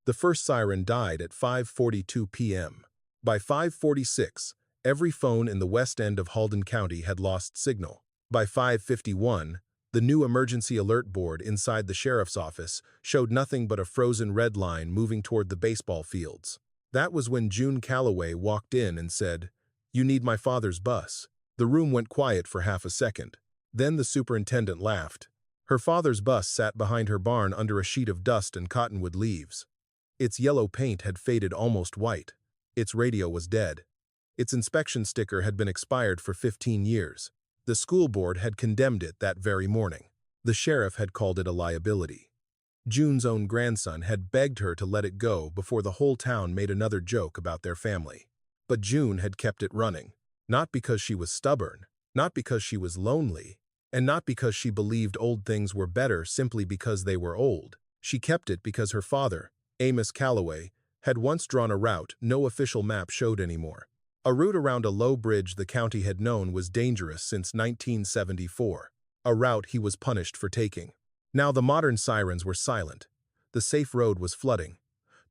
The first siren died at 5:42 p.m. By 5:46, every phone in the west end of Halden County had lost signal. By 5:51, the new emergency alert board inside the sheriff's office showed nothing but a frozen red line moving toward the baseball fields. That was when June Calloway walked in and said, "You need my father's bus." The room went quiet for half a second. Then the superintendent laughed. Her father's bus sat behind her barn under a sheet of dust and cottonwood leaves. Its yellow paint had faded almost white. Its radio was dead. Its inspection sticker had been expired for 15 years. The school board had condemned it that very morning. The sheriff had called it a liability. June's own grandson had begged her to let it go before the whole town made another joke about their family. But June had kept it running, not because she was stubborn, not because she was lonely, and not because she believed old things were better simply because they were old. She kept it because her father, Amos Calloway, had once drawn a route no official map showed anymore. A route around a low bridge the county had known was dangerous since 1974, a route he was punished for taking. Now the modern sirens were silent. The safe road was flooding.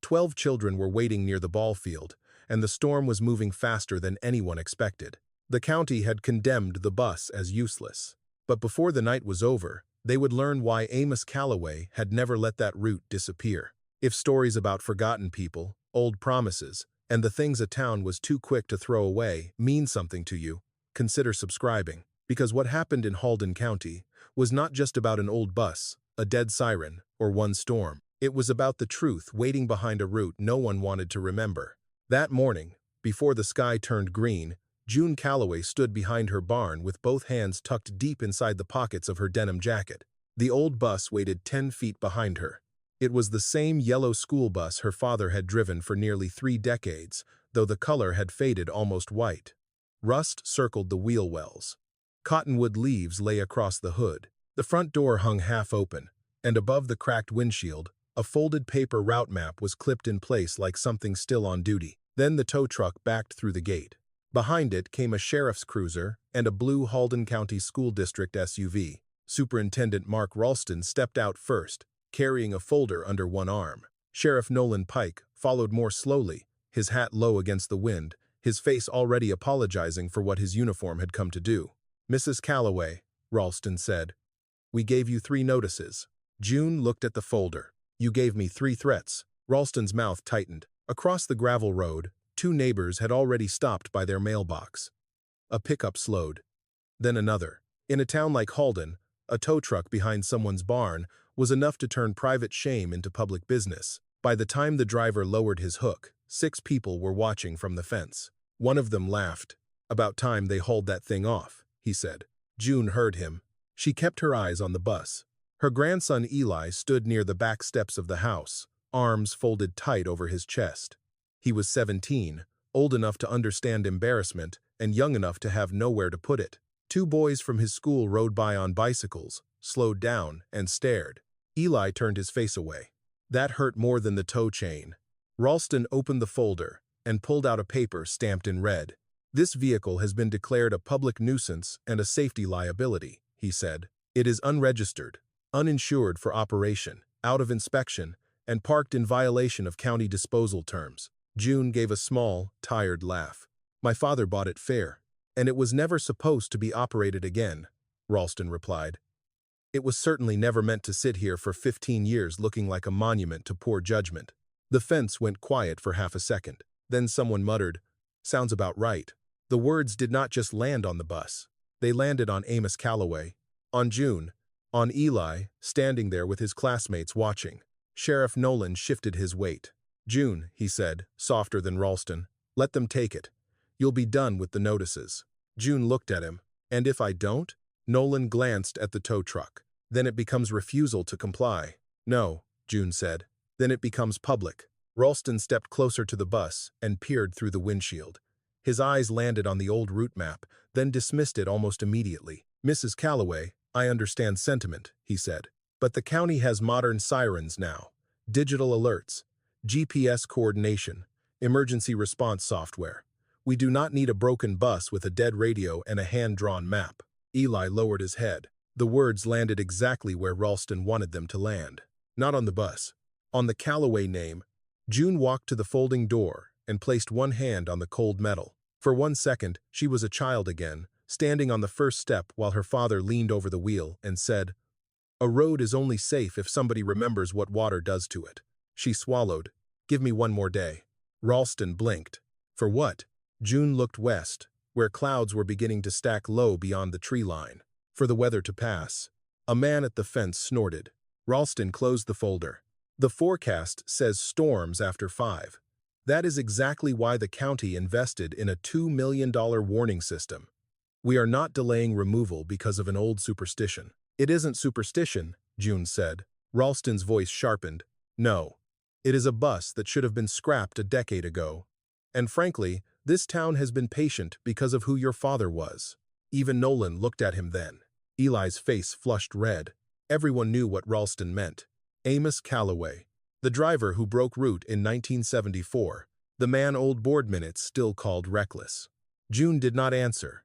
12 children were waiting near the ball field, and the storm was moving faster than anyone expected. The county had condemned the bus as useless. But before the night was over, they would learn why Amos Calloway had never let that route disappear. If stories about forgotten people, old promises, and the things a town was too quick to throw away mean something to you, consider subscribing. Because what happened in Halden County was not just about an old bus, a dead siren, or one storm. It was about the truth waiting behind a route no one wanted to remember. That morning, before the sky turned green, June Calloway stood behind her barn with both hands tucked deep inside the pockets of her denim jacket. The old bus waited 10 feet behind her. It was the same yellow school bus her father had driven for nearly 3 decades, though the color had faded almost white. Rust circled the wheel wells. Cottonwood leaves lay across the hood. The front door hung half open, and above the cracked windshield, a folded paper route map was clipped in place like something still on duty. Then the tow truck backed through the gate. Behind it came a sheriff's cruiser and a blue Halden County School District SUV. Superintendent Mark Ralston stepped out first, carrying a folder under one arm. Sheriff Nolan Pike followed more slowly, his hat low against the wind, his face already apologizing for what his uniform had come to do. "Mrs. Calloway," Ralston said, "we gave you 3 notices." June looked at the folder. "You gave me 3 threats." Ralston's mouth tightened. Across the gravel road, 2 neighbors had already stopped by their mailbox. A pickup slowed. Then another. In a town like Halden, a tow truck behind someone's barn was enough to turn private shame into public business. By the time the driver lowered his hook, 6 people were watching from the fence. One of them laughed. "About time they hauled that thing off," he said. June heard him. She kept her eyes on the bus. Her grandson Eli stood near the back steps of the house, arms folded tight over his chest. He was 17, old enough to understand embarrassment and young enough to have nowhere to put it. 2 boys from his school rode by on bicycles, slowed down, and stared. Eli turned his face away. That hurt more than the tow chain. Ralston opened the folder and pulled out a paper stamped in red. "This vehicle has been declared a public nuisance and a safety liability," he said. "It is unregistered, uninsured for operation, out of inspection, and parked in violation of county disposal terms." June gave a small, tired laugh. "My father bought it fair, and it was never supposed to be operated again," Ralston replied. "It was certainly never meant to sit here for 15 years looking like a monument to poor judgment." The fence went quiet for half a second. Then someone muttered, "Sounds about right." The words did not just land on the bus. They landed on Amos Calloway, on June, on Eli, standing there with his classmates watching. Sheriff Nolan shifted his weight. "June," he said, softer than Ralston, "let them take it. You'll be done with the notices." June looked at him. "And if I don't?" Nolan glanced at the tow truck. "Then it becomes refusal to comply." "No," June said. "Then it becomes public." Ralston stepped closer to the bus and peered through the windshield. His eyes landed on the old route map, then dismissed it almost immediately. "Mrs. Calloway, I understand sentiment," he said. "But the county has modern sirens now, digital alerts, GPS coordination, emergency response software. We do not need a broken bus with a dead radio and a hand-drawn map." Eli lowered his head. The words landed exactly where Ralston wanted them to land. "Not on the bus. On the Calloway name, June walked to the folding door and placed one hand on the cold metal. For 1 second, she was a child again, standing on the first step while her father leaned over the wheel and said, "A road is only safe if somebody remembers what water does to it." She swallowed. "Give me one more day." Ralston blinked. For what? June looked west, where clouds were beginning to stack low beyond the tree line. For the weather to pass. A man at the fence snorted. Ralston closed the folder. "The forecast says storms after 5. That is exactly why the county invested in a $2 million warning system. We are not delaying removal because of an old superstition." "It isn't superstition," June said. Ralston's voice sharpened. "No. It is a bus that should have been scrapped a decade ago. And frankly, this town has been patient because of who your father was." Even Nolan looked at him then. Eli's face flushed red. Everyone knew what Ralston meant. Amos Calloway, the driver who broke route in 1974, the man old board minutes still called reckless. June did not answer.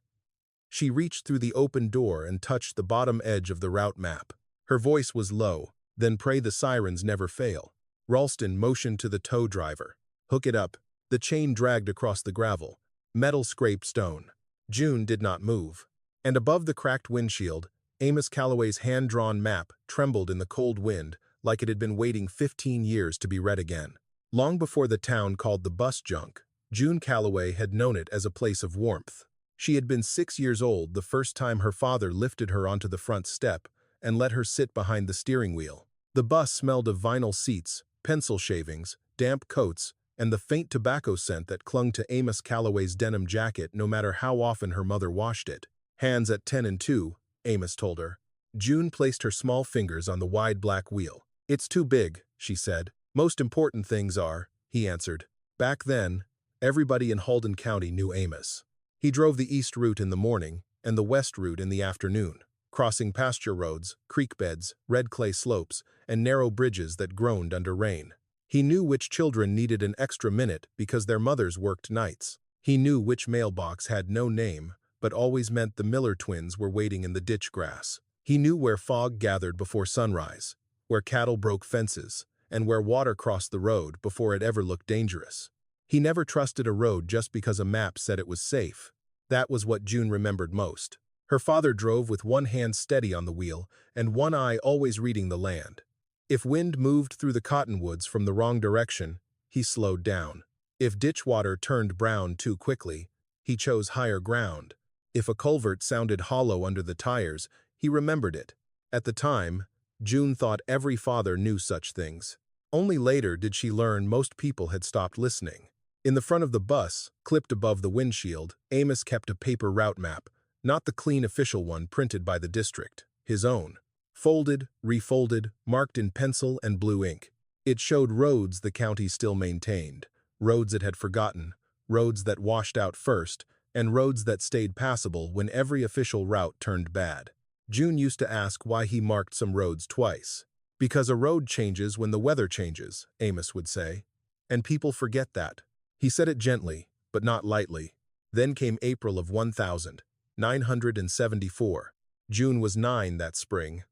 She reached through the open door and touched the bottom edge of the route map. Her voice was low. "Then pray the sirens never fail." Ralston motioned to the tow driver. "Hook it up." The chain dragged across the gravel. Metal scraped stone. June did not move. And above the cracked windshield, Amos Calloway's hand-drawn map trembled in the cold wind like it had been waiting 15 years to be read again. Long before the town called the bus junk, June Calloway had known it as a place of warmth. She had been 6 years old the first time her father lifted her onto the front step and let her sit behind the steering wheel. The bus smelled of vinyl seats, pencil shavings, damp coats, and the faint tobacco scent that clung to Amos Calloway's denim jacket no matter how often her mother washed it. "Hands at 10 and 2, Amos told her. June placed her small fingers on the wide black wheel. "It's too big," she said. "Most important things are," he answered. Back then, everybody in Halden County knew Amos. He drove the east route in the morning and the west route in the afternoon, crossing pasture roads, creek beds, red clay slopes, and narrow bridges that groaned under rain. He knew which children needed an extra minute because their mothers worked nights. He knew which mailbox had no name, but always meant the Miller twins were waiting in the ditch grass. He knew where fog gathered before sunrise, where cattle broke fences, and where water crossed the road before it ever looked dangerous. He never trusted a road just because a map said it was safe. That was what June remembered most. Her father drove with one hand steady on the wheel and one eye always reading the land. If wind moved through the cottonwoods from the wrong direction, he slowed down. If ditch water turned brown too quickly, he chose higher ground. If a culvert sounded hollow under the tires, he remembered it. At the time, June thought every father knew such things. Only later did she learn most people had stopped listening. In the front of the bus, clipped above the windshield, Amos kept a paper route map, not the clean official one printed by the district, his own. Folded, refolded, marked in pencil and blue ink. It showed roads the county still maintained, roads it had forgotten, roads that washed out first, and roads that stayed passable when every official route turned bad. June used to ask why he marked some roads twice. "Because a road changes when the weather changes," Amos would say. And people forget that. He said it gently, but not lightly. Then came April of 1974. June was 9 that spring.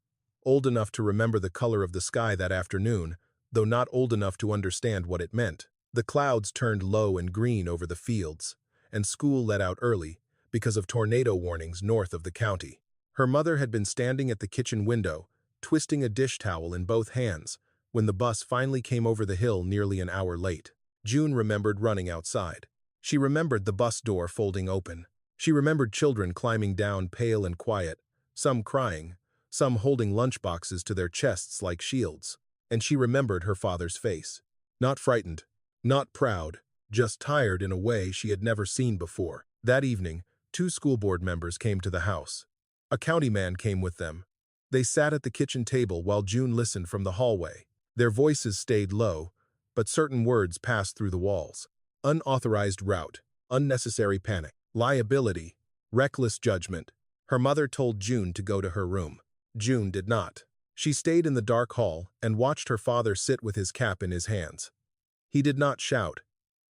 Old enough to remember the color of the sky that afternoon, though not old enough to understand what it meant. The clouds turned low and green over the fields, and school let out early because of tornado warnings north of the county. Her mother had been standing at the kitchen window, twisting a dish towel in both hands, when the bus finally came over the hill nearly an hour late. June remembered running outside. She remembered the bus door folding open. She remembered children climbing down pale and quiet, some crying, some holding lunchboxes to their chests like shields. And she remembered her father's face. Not frightened, not proud, just tired in a way she had never seen before. That evening, 2 school board members came to the house. A county man came with them. They sat at the kitchen table while June listened from the hallway. Their voices stayed low, but certain words passed through the walls. Unauthorized route, unnecessary panic, liability, reckless judgment. Her mother told June to go to her room. June did not. She stayed in the dark hall and watched her father sit with his cap in his hands. He did not shout.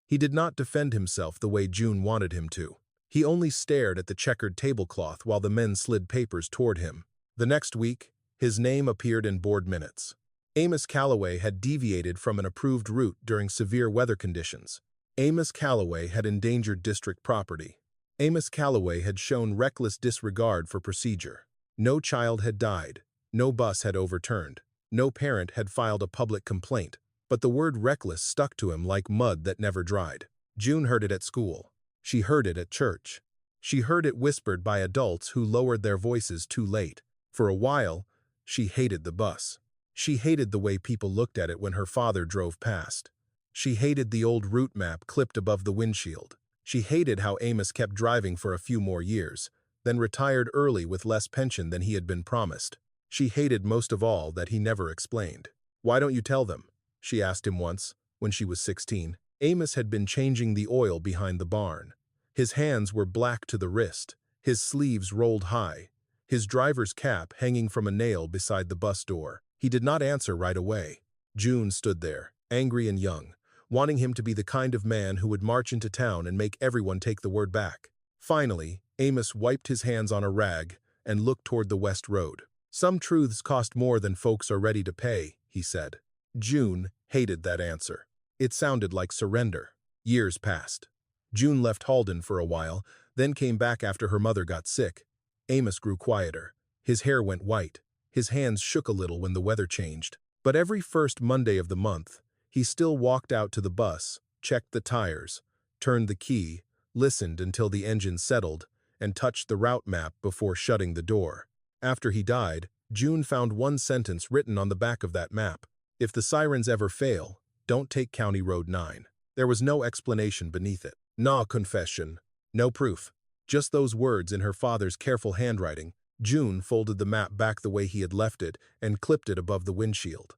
He did not defend himself the way June wanted him to. He only stared at the checkered tablecloth while the men slid papers toward him. The next week, his name appeared in board minutes. Amos Calloway had deviated from an approved route during severe weather conditions. Amos Calloway had endangered district property. Amos Calloway had shown reckless disregard for procedure. No child had died. No bus had overturned. No parent had filed a public complaint. But the word reckless stuck to him like mud that never dried. June heard it at school. She heard it at church. She heard it whispered by adults who lowered their voices too late. For a while, she hated the bus. She hated the way people looked at it when her father drove past. She hated the old route map clipped above the windshield. She hated how Amos kept driving for a few more years, then retired early with less pension than he had been promised. She hated most of all that he never explained. "Why don't you tell them?" she asked him once, when she was 16. Amos had been changing the oil behind the barn. His hands were black to the wrist, his sleeves rolled high, his driver's cap hanging from a nail beside the bus door. He did not answer right away. June stood there, angry and young, wanting him to be the kind of man who would march into town and make everyone take the word back. Finally, Amos wiped his hands on a rag and looked toward the West Road. "Some truths cost more than folks are ready to pay," he said. June hated that answer. It sounded like surrender. Years passed. June left Halden for a while, then came back after her mother got sick. Amos grew quieter. His hair went white. His hands shook a little when the weather changed. But every first Monday of the month, he still walked out to the bus, checked the tires, turned the key, listened until the engine settled, and touched the route map before shutting the door. After he died, June found one sentence written on the back of that map. "If the sirens ever fail, don't take County Road 9. There was no explanation beneath it. No confession. No proof. Just those words in her father's careful handwriting. June folded the map back the way he had left it and clipped it above the windshield.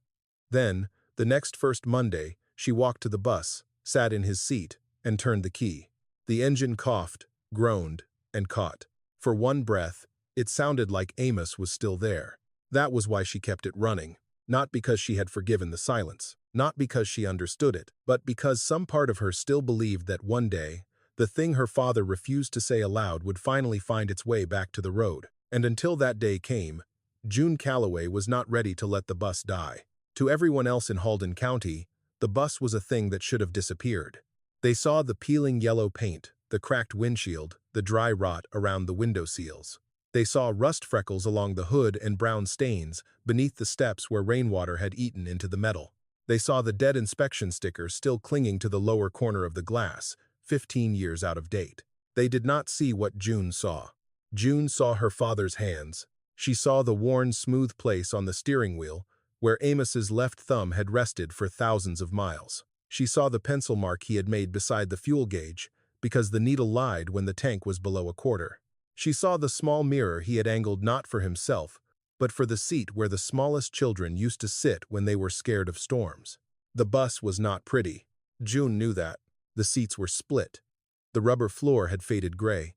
Then, the next first Monday, she walked to the bus, sat in his seat, and turned the key. The engine coughed, groaned, and caught. For one breath, it sounded like Amos was still there. That was why she kept it running. Not because she had forgiven the silence, not because she understood it, but because some part of her still believed that one day, the thing her father refused to say aloud would finally find its way back to the road. And until that day came, June Calloway was not ready to let the bus die. To everyone else in Halden County, the bus was a thing that should have disappeared. They saw the peeling yellow paint, the cracked windshield, the dry rot around the window seals. They saw rust freckles along the hood and brown stains beneath the steps where rainwater had eaten into the metal. They saw the dead inspection sticker still clinging to the lower corner of the glass, 15 years out of date. They did not see what June saw. June saw her father's hands. She saw the worn, smooth place on the steering wheel, where Amos's left thumb had rested for thousands of miles. She saw the pencil mark he had made beside the fuel gauge, because the needle lied when the tank was below a quarter. She saw the small mirror he had angled not for himself, but for the seat where the smallest children used to sit when they were scared of storms. The bus was not pretty. June knew that. The seats were split. The rubber floor had faded gray.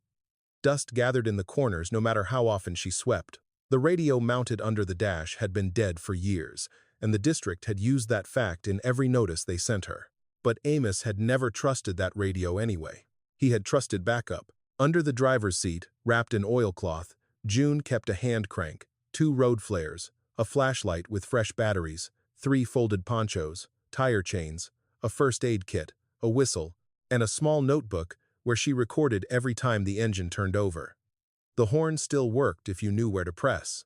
Dust gathered in the corners no matter how often she swept. The radio mounted under the dash had been dead for years, and the district had used that fact in every notice they sent her. But Amos had never trusted that radio anyway. He had trusted backup. Under the driver's seat, wrapped in oilcloth, June kept a hand crank, 2 road flares, a flashlight with fresh batteries, 3 folded ponchos, tire chains, a first aid kit, a whistle, and a small notebook where she recorded every time the engine turned over. The horn still worked if you knew where to press.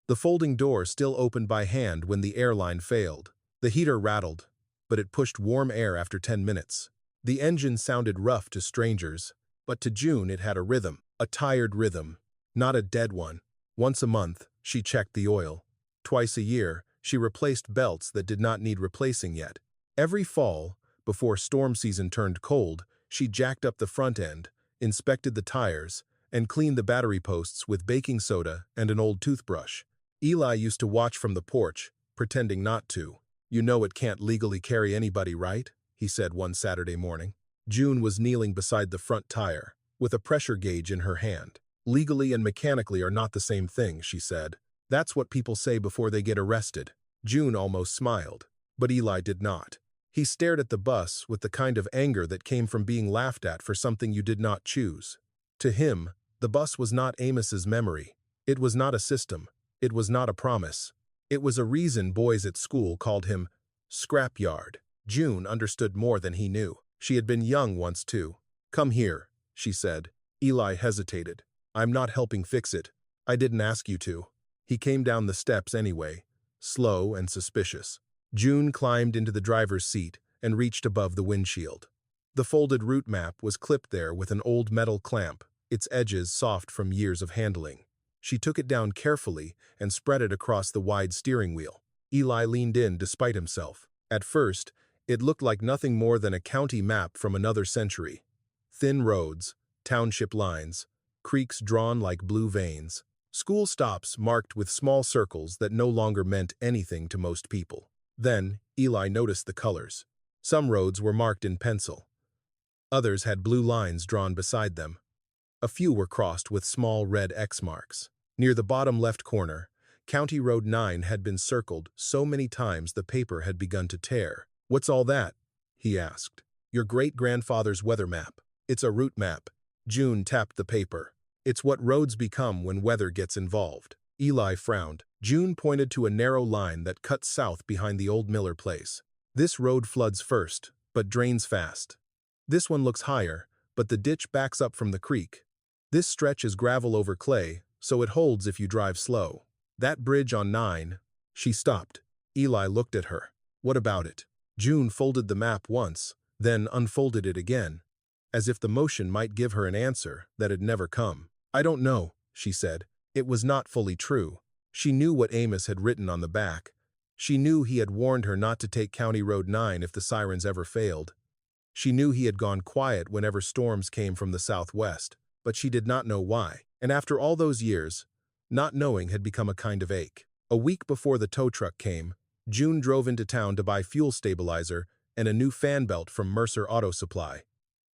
The folding door still opened by hand when the airline failed. The heater rattled, but it pushed warm air after 10 minutes. The engine sounded rough to strangers, but to June it had a rhythm, a tired rhythm, not a dead one. Once a month, she checked the oil. Twice a year, she replaced belts that did not need replacing yet. Every fall, before storm season turned cold, she jacked up the front end, inspected the tires, and cleaned the battery posts with baking soda and an old toothbrush. Eli used to watch from the porch, pretending not to. "You know it can't legally carry anybody, right?" he said one Saturday morning. June was kneeling beside the front tire, with a pressure gauge in her hand. "Legally and mechanically are not the same thing," she said. "That's what people say before they get arrested." June almost smiled, but Eli did not. He stared at the bus with the kind of anger that came from being laughed at for something you did not choose. To him, the bus was not Amos's memory. It was not a system. It was not a promise. It was a reason boys at school called him Scrapyard. June understood more than he knew. She had been young once too. "Come here," she said. Eli hesitated. "I'm not helping fix it. I didn't ask you to." He came down the steps anyway, slow and suspicious. June climbed into the driver's seat and reached above the windshield. The folded route map was clipped there with an old metal clamp, its edges soft from years of handling. She took it down carefully and spread it across the wide steering wheel. Eli leaned in despite himself. At first, it looked like nothing more than a county map from another century. Thin roads, township lines, creeks drawn like blue veins, school stops marked with small circles that no longer meant anything to most people. Then, Eli noticed the colors. Some roads were marked in pencil. Others had blue lines drawn beside them. A few were crossed with small red X marks. Near the bottom left corner, County Road 9 had been circled so many times the paper had begun to tear. "What's all that?" he asked. "Your great-grandfather's weather map. It's a route map." June tapped the paper. "It's what roads become when weather gets involved." Eli frowned. June pointed to a narrow line that cut south behind the old Miller place. "This road floods first, but drains fast. This one looks higher, but the ditch backs up from the creek. This stretch is gravel over clay, so it holds if you drive slow. That bridge on 9... She stopped. Eli looked at her. "What about it?" June folded the map once, then unfolded it again, as if the motion might give her an answer that had never come. "I don't know," she said. It was not fully true. She knew what Amos had written on the back. She knew he had warned her not to take County Road 9 if the sirens ever failed. She knew he had gone quiet whenever storms came from the southwest, but she did not know why. And after all those years, not knowing had become a kind of ache. A week before the tow truck came, June drove into town to buy fuel stabilizer and a new fan belt from Mercer Auto Supply.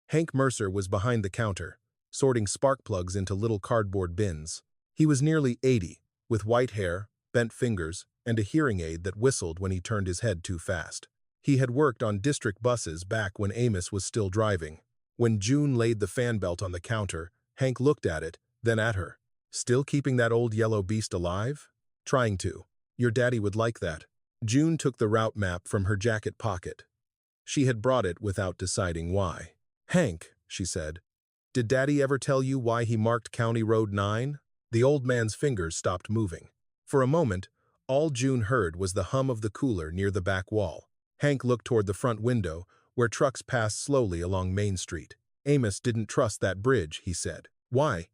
Hank Mercer was behind the counter, sorting spark plugs into little cardboard bins. He was nearly 80, with white hair, bent fingers, and a hearing aid that whistled when he turned his head too fast. He had worked on district buses back when Amos was still driving. When June laid the fan belt on the counter, Hank looked at it, then at her. "Still keeping that old yellow beast alive?" "Trying to. Your daddy would like that." June took the route map from her jacket pocket. She had brought it without deciding why. "Hank," she said, "did Daddy ever tell you why he marked County Road 9? The old man's fingers stopped moving. For a moment, all June heard was the hum of the cooler near the back wall. Hank looked toward the front window, where trucks passed slowly along Main Street. "Amos didn't trust that bridge," he said. "Why?"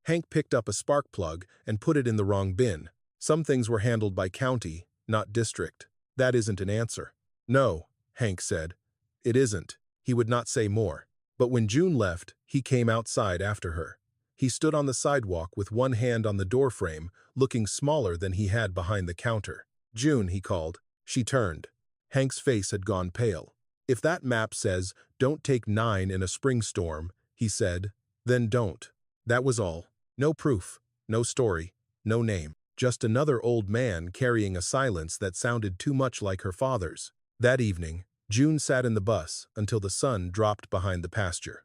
Hank picked up a spark plug and put it in the wrong bin. "Some things were handled by county, not district." "That isn't an answer." "No," Hank said. "It isn't." He would not say more. But when June left, he came outside after her. He stood on the sidewalk with one hand on the doorframe, looking smaller than he had behind the counter. "June," he called. She turned. Hank's face had gone pale. "If that map says, 'Don't take 9 in a spring storm,'" he said, "then don't." That was all. No proof, no story, no name. Just another old man carrying a silence that sounded too much like her father's. That evening, June sat in the bus until the sun dropped behind the pasture.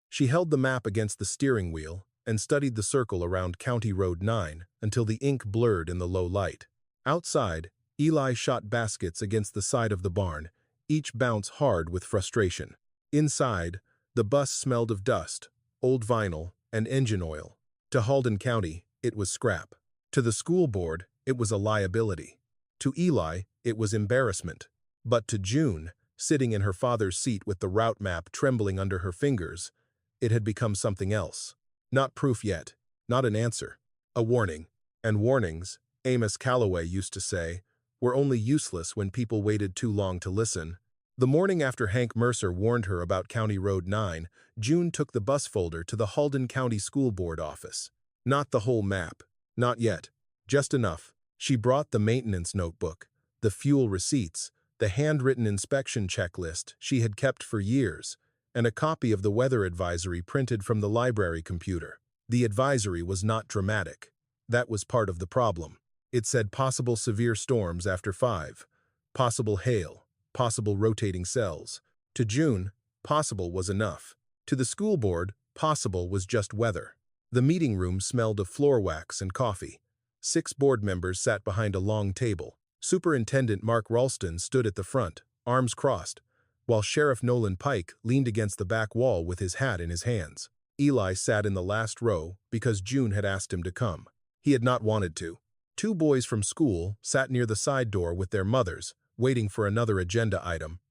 She held the map against the steering wheel and studied the circle around County Road 9 until the ink blurred in the low light. Outside, Eli shot baskets against the side of the barn, each bounce hard with frustration. Inside, the bus smelled of dust, old vinyl, and engine oil. To Halden County, it was scrap. To the school board, it was a liability. To Eli, it was embarrassment. But to June, sitting in her father's seat with the route map trembling under her fingers, it had become something else. Not proof yet, not an answer, a warning. And warnings, Amos Calloway used to say, were only useless when people waited too long to listen. The morning after Hank Mercer warned her about County Road 9, June took the bus folder to the Halden County School Board office. Not the whole map. Not yet. Just enough. She brought the maintenance notebook, the fuel receipts, the handwritten inspection checklist she had kept for years, and a copy of the weather advisory printed from the library computer. The advisory was not dramatic. That was part of the problem. It said possible severe storms after 5, possible hail, possible rotating cells. To June, possible was enough. To the school board, possible was just weather. The meeting room smelled of floor wax and coffee. 6 board members sat behind a long table. Superintendent Mark Ralston stood at the front, arms crossed, while Sheriff Nolan Pike leaned against the back wall with his hat in his hands. Eli sat in the last row because June had asked him to come. He had not wanted to. 2 boys from school sat near the side door with their mothers, waiting for another agenda item.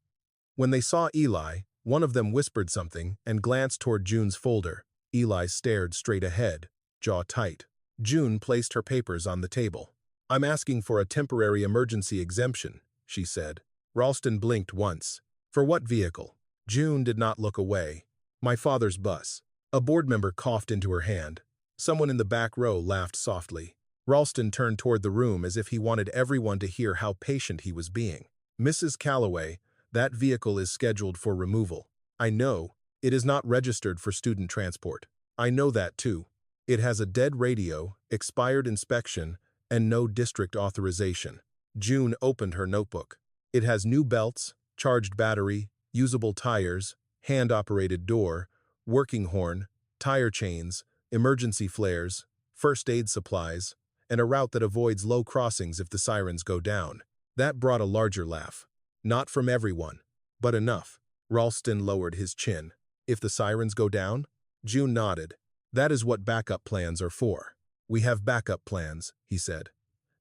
When they saw Eli, one of them whispered something and glanced toward June's folder. Eli stared straight ahead, jaw tight. June placed her papers on the table. "I'm asking for a temporary emergency exemption," she said. Ralston blinked once. "For what vehicle?" June did not look away. "My father's bus." A board member coughed into her hand. Someone in the back row laughed softly. Ralston turned toward the room as if he wanted everyone to hear how patient he was being. "Mrs. Calloway, that vehicle is scheduled for removal. I know. It is not registered for student transport. I know that too. It has a dead radio, expired inspection, and no district authorization." June opened her notebook. "It has new belts, charged battery, usable tires, hand-operated door, working horn, tire chains, emergency flares, first aid supplies, and a route that avoids low crossings if the sirens go down." That brought a larger laugh. "Not from everyone, but enough." Ralston lowered his chin. "If the sirens go down?" June nodded. "That is what backup plans are for." "We have backup plans," he said.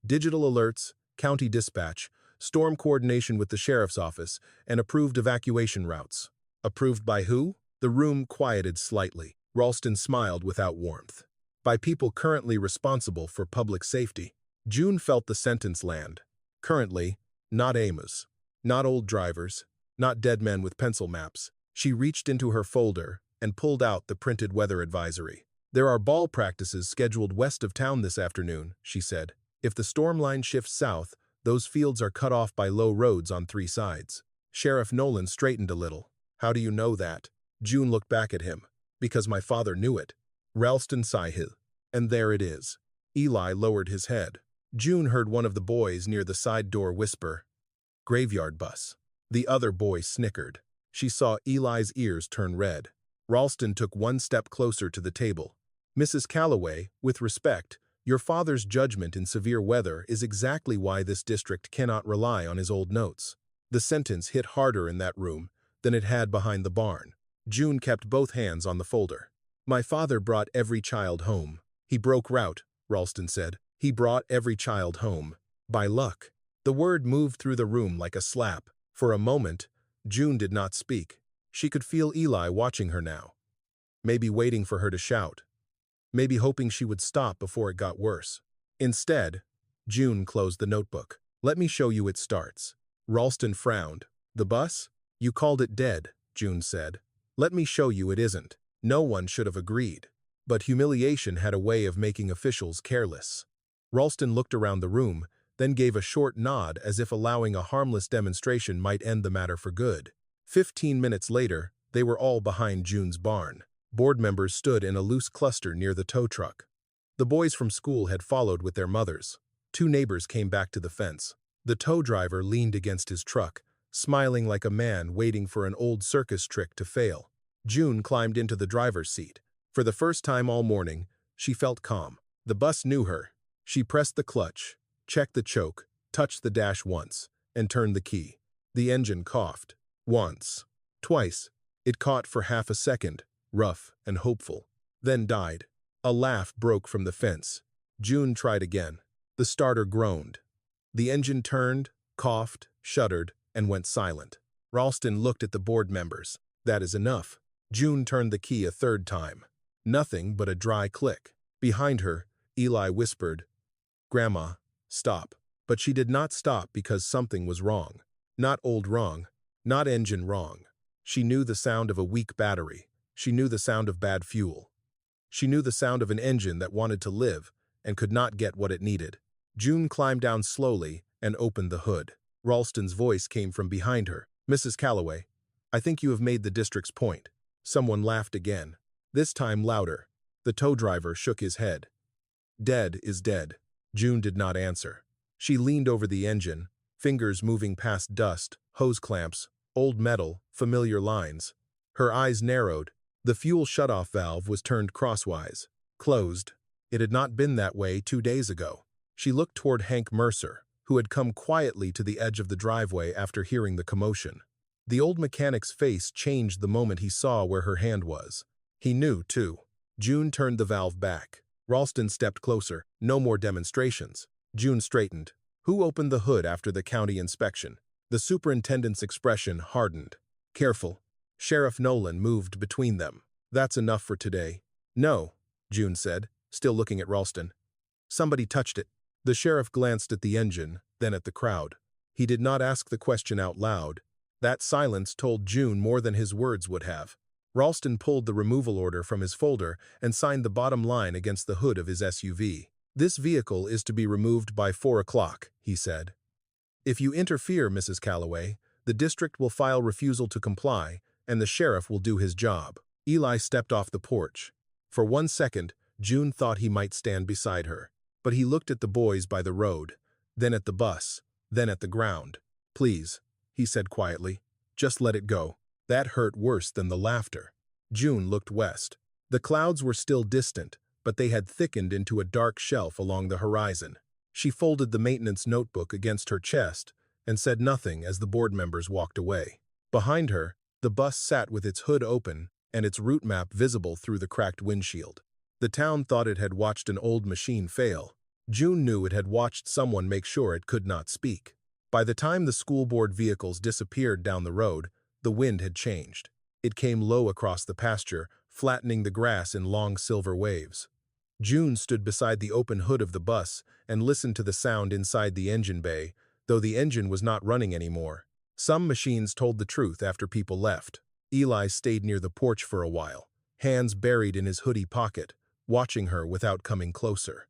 "Digital alerts, county dispatch, storm coordination with the sheriff's office, and approved evacuation routes." "Approved by who?" The room quieted slightly. Ralston smiled without warmth. "By people currently responsible for public safety." June felt the sentence land. Currently, not Amos. Not old drivers. Not dead men with pencil maps. She reached into her folder and pulled out the printed weather advisory. "There are ball practices scheduled west of town this afternoon," she said. "If the storm line shifts south, those fields are cut off by low roads on 3 sides." Sheriff Nolan straightened a little. "How do you know that?" June looked back at him. "Because my father knew it." Ralston sighed. "And there it is." Eli lowered his head. June heard one of the boys near the side door whisper, "Graveyard bus." The other boy snickered. She saw Eli's ears turn red. Ralston took 1 step closer to the table. "Mrs. Calloway, with respect, your father's judgment in severe weather is exactly why this district cannot rely on his old notes." The sentence hit harder in that room than it had behind the barn. June kept both hands on the folder. "My father brought every child home." "He broke route," Ralston said. "He brought every child home. By luck." The word moved through the room like a slap. For a moment, June did not speak. She could feel Eli watching her now. Maybe waiting for her to shout. Maybe hoping she would stop before it got worse. Instead, June closed the notebook. "Let me show you it starts." Ralston frowned. "The bus? You called it dead," June said. "Let me show you it isn't." No one should have agreed. But humiliation had a way of making officials careless. Ralston looked around the room, then gave a short nod as if allowing a harmless demonstration might end the matter for good. 15 minutes later, they were all behind June's barn. Board members stood in a loose cluster near the tow truck. The boys from school had followed with their mothers. 2 neighbors came back to the fence. The tow driver leaned against his truck, smiling like a man waiting for an old circus trick to fail. June climbed into the driver's seat. For the first time all morning, she felt calm. The bus knew her. She pressed the clutch, checked the choke, touched the dash once, and turned the key. The engine coughed. Once. Twice. It caught for half a second, rough and hopeful. Then died. A laugh broke from the fence. June tried again. The starter groaned. The engine turned, coughed, shuddered, and went silent. Ralston looked at the board members. "That is enough." June turned the key a 3rd time. Nothing but a dry click. Behind her, Eli whispered, "Grandma, stop." But she did not stop because something was wrong. Not old wrong. Not engine wrong. She knew the sound of a weak battery. She knew the sound of bad fuel. She knew the sound of an engine that wanted to live and could not get what it needed. June climbed down slowly and opened the hood. Ralston's voice came from behind her. "Mrs. Calloway, I think you have made the district's point." Someone laughed again. This time louder. The tow driver shook his head. "Dead is dead." June did not answer. She leaned over the engine, fingers moving past dust, hose clamps, old metal, familiar lines. Her eyes narrowed. The fuel shutoff valve was turned crosswise. Closed. It had not been that way 2 days ago. She looked toward Hank Mercer, who had come quietly to the edge of the driveway after hearing the commotion. The old mechanic's face changed the moment he saw where her hand was. He knew, too. June turned the valve back. Ralston stepped closer. No more demonstrations. June straightened. Who opened the hood after the county inspection? The superintendent's expression hardened. Careful. Sheriff Nolan moved between them. That's enough for today. No, June said, still looking at Ralston. Somebody touched it. The sheriff glanced at the engine, then at the crowd. He did not ask the question out loud. That silence told June more than his words would have. Ralston pulled the removal order from his folder and signed the bottom line against the hood of his SUV. This vehicle is to be removed by 4 o'clock, he said. If you interfere, Mrs. Calloway, the district will file refusal to comply, and the sheriff will do his job. Eli stepped off the porch. For 1 second, June thought he might stand beside her. But he looked at the boys by the road, then at the bus, then at the ground. Please, he said quietly, just let it go. That hurt worse than the laughter. June looked west. The clouds were still distant, but they had thickened into a dark shelf along the horizon. She folded the maintenance notebook against her chest and said nothing as the board members walked away. Behind her, the bus sat with its hood open and its route map visible through the cracked windshield. The town thought it had watched an old machine fail. June knew it had watched someone make sure it could not speak. By the time the school board vehicles disappeared down the road, the wind had changed. It came low across the pasture, flattening the grass in long silver waves. June stood beside the open hood of the bus and listened to the sound inside the engine bay, though the engine was not running anymore. Some machines told the truth after people left. Eli stayed near the porch for a while, hands buried in his hoodie pocket, watching her without coming closer.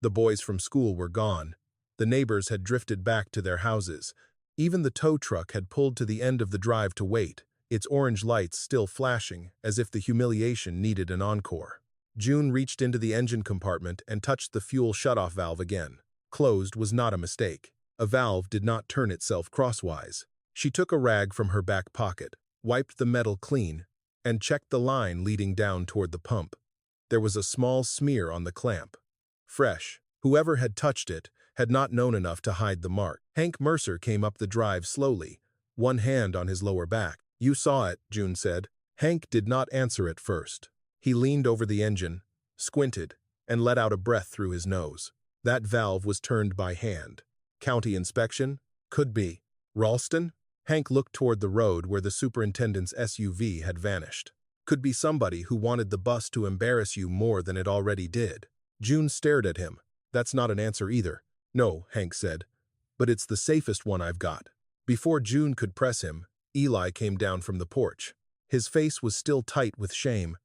The boys from school were gone. The neighbors had drifted back to their houses. Even the tow truck had pulled to the end of the drive to wait, its orange lights still flashing, as if the humiliation needed an encore. June reached into the engine compartment and touched the fuel shutoff valve again. Closed was not a mistake. A valve did not turn itself crosswise. She took a rag from her back pocket, wiped the metal clean, and checked the line leading down toward the pump. There was a small smear on the clamp. Fresh. Whoever had touched it had not known enough to hide the mark. Hank Mercer came up the drive slowly, one hand on his lower back. You saw it, June said. Hank did not answer at first. He leaned over the engine, squinted, and let out a breath through his nose. That valve was turned by hand. County inspection? Could be. Ralston? Hank looked toward the road where the superintendent's SUV had vanished. Could be somebody who wanted the bus to embarrass you more than it already did. June stared at him. That's not an answer either. No, Hank said. But it's the safest one I've got. Before June could press him, Eli came down from the porch. His face was still tight with shame.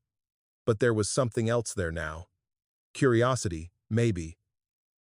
But there was something else there now. Curiosity, maybe.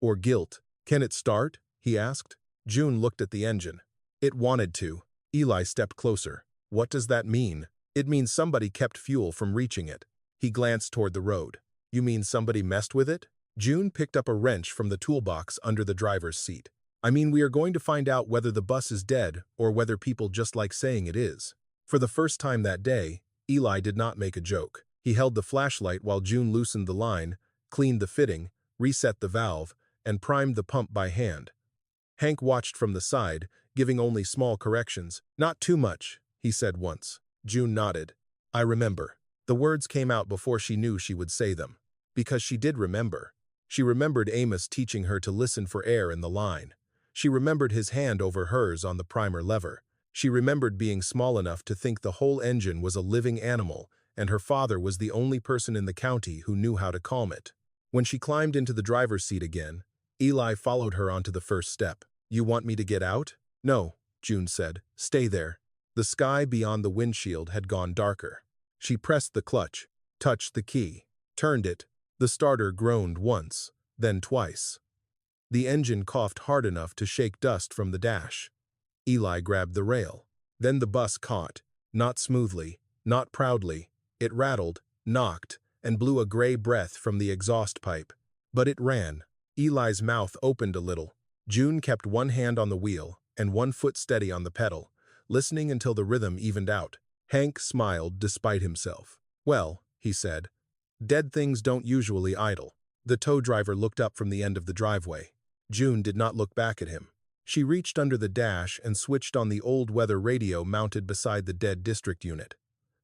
Or guilt. Can it start? He asked. June looked at the engine. It wanted to. Eli stepped closer. What does that mean? It means somebody kept fuel from reaching it. He glanced toward the road. You mean somebody messed with it? June picked up a wrench from the toolbox under the driver's seat. I mean, we are going to find out whether the bus is dead or whether people just like saying it is. For the first time that day, Eli did not make a joke. He held the flashlight while June loosened the line, cleaned the fitting, reset the valve, and primed the pump by hand. Hank watched from the side, giving only small corrections. Not too much, he said once. June nodded. I remember. The words came out before she knew she would say them. Because she did remember. She remembered Amos teaching her to listen for air in the line. She remembered his hand over hers on the primer lever. She remembered being small enough to think the whole engine was a living animal, and her father was the only person in the county who knew how to calm it. When she climbed into the driver's seat again, Eli followed her onto the first step. You want me to get out? No, June said. Stay there. The sky beyond the windshield had gone darker. She pressed the clutch, touched the key, turned it. The starter groaned once, then twice. The engine coughed hard enough to shake dust from the dash. Eli grabbed the rail. Then the bus caught, not smoothly, not proudly. It rattled, knocked, and blew a gray breath from the exhaust pipe. But it ran. Eli's mouth opened a little. June kept one hand on the wheel and one foot steady on the pedal, listening until the rhythm evened out. Hank smiled despite himself. Well, he said, dead things don't usually idle. The tow driver looked up from the end of the driveway. June did not look back at him. She reached under the dash and switched on the old weather radio mounted beside the dead district unit.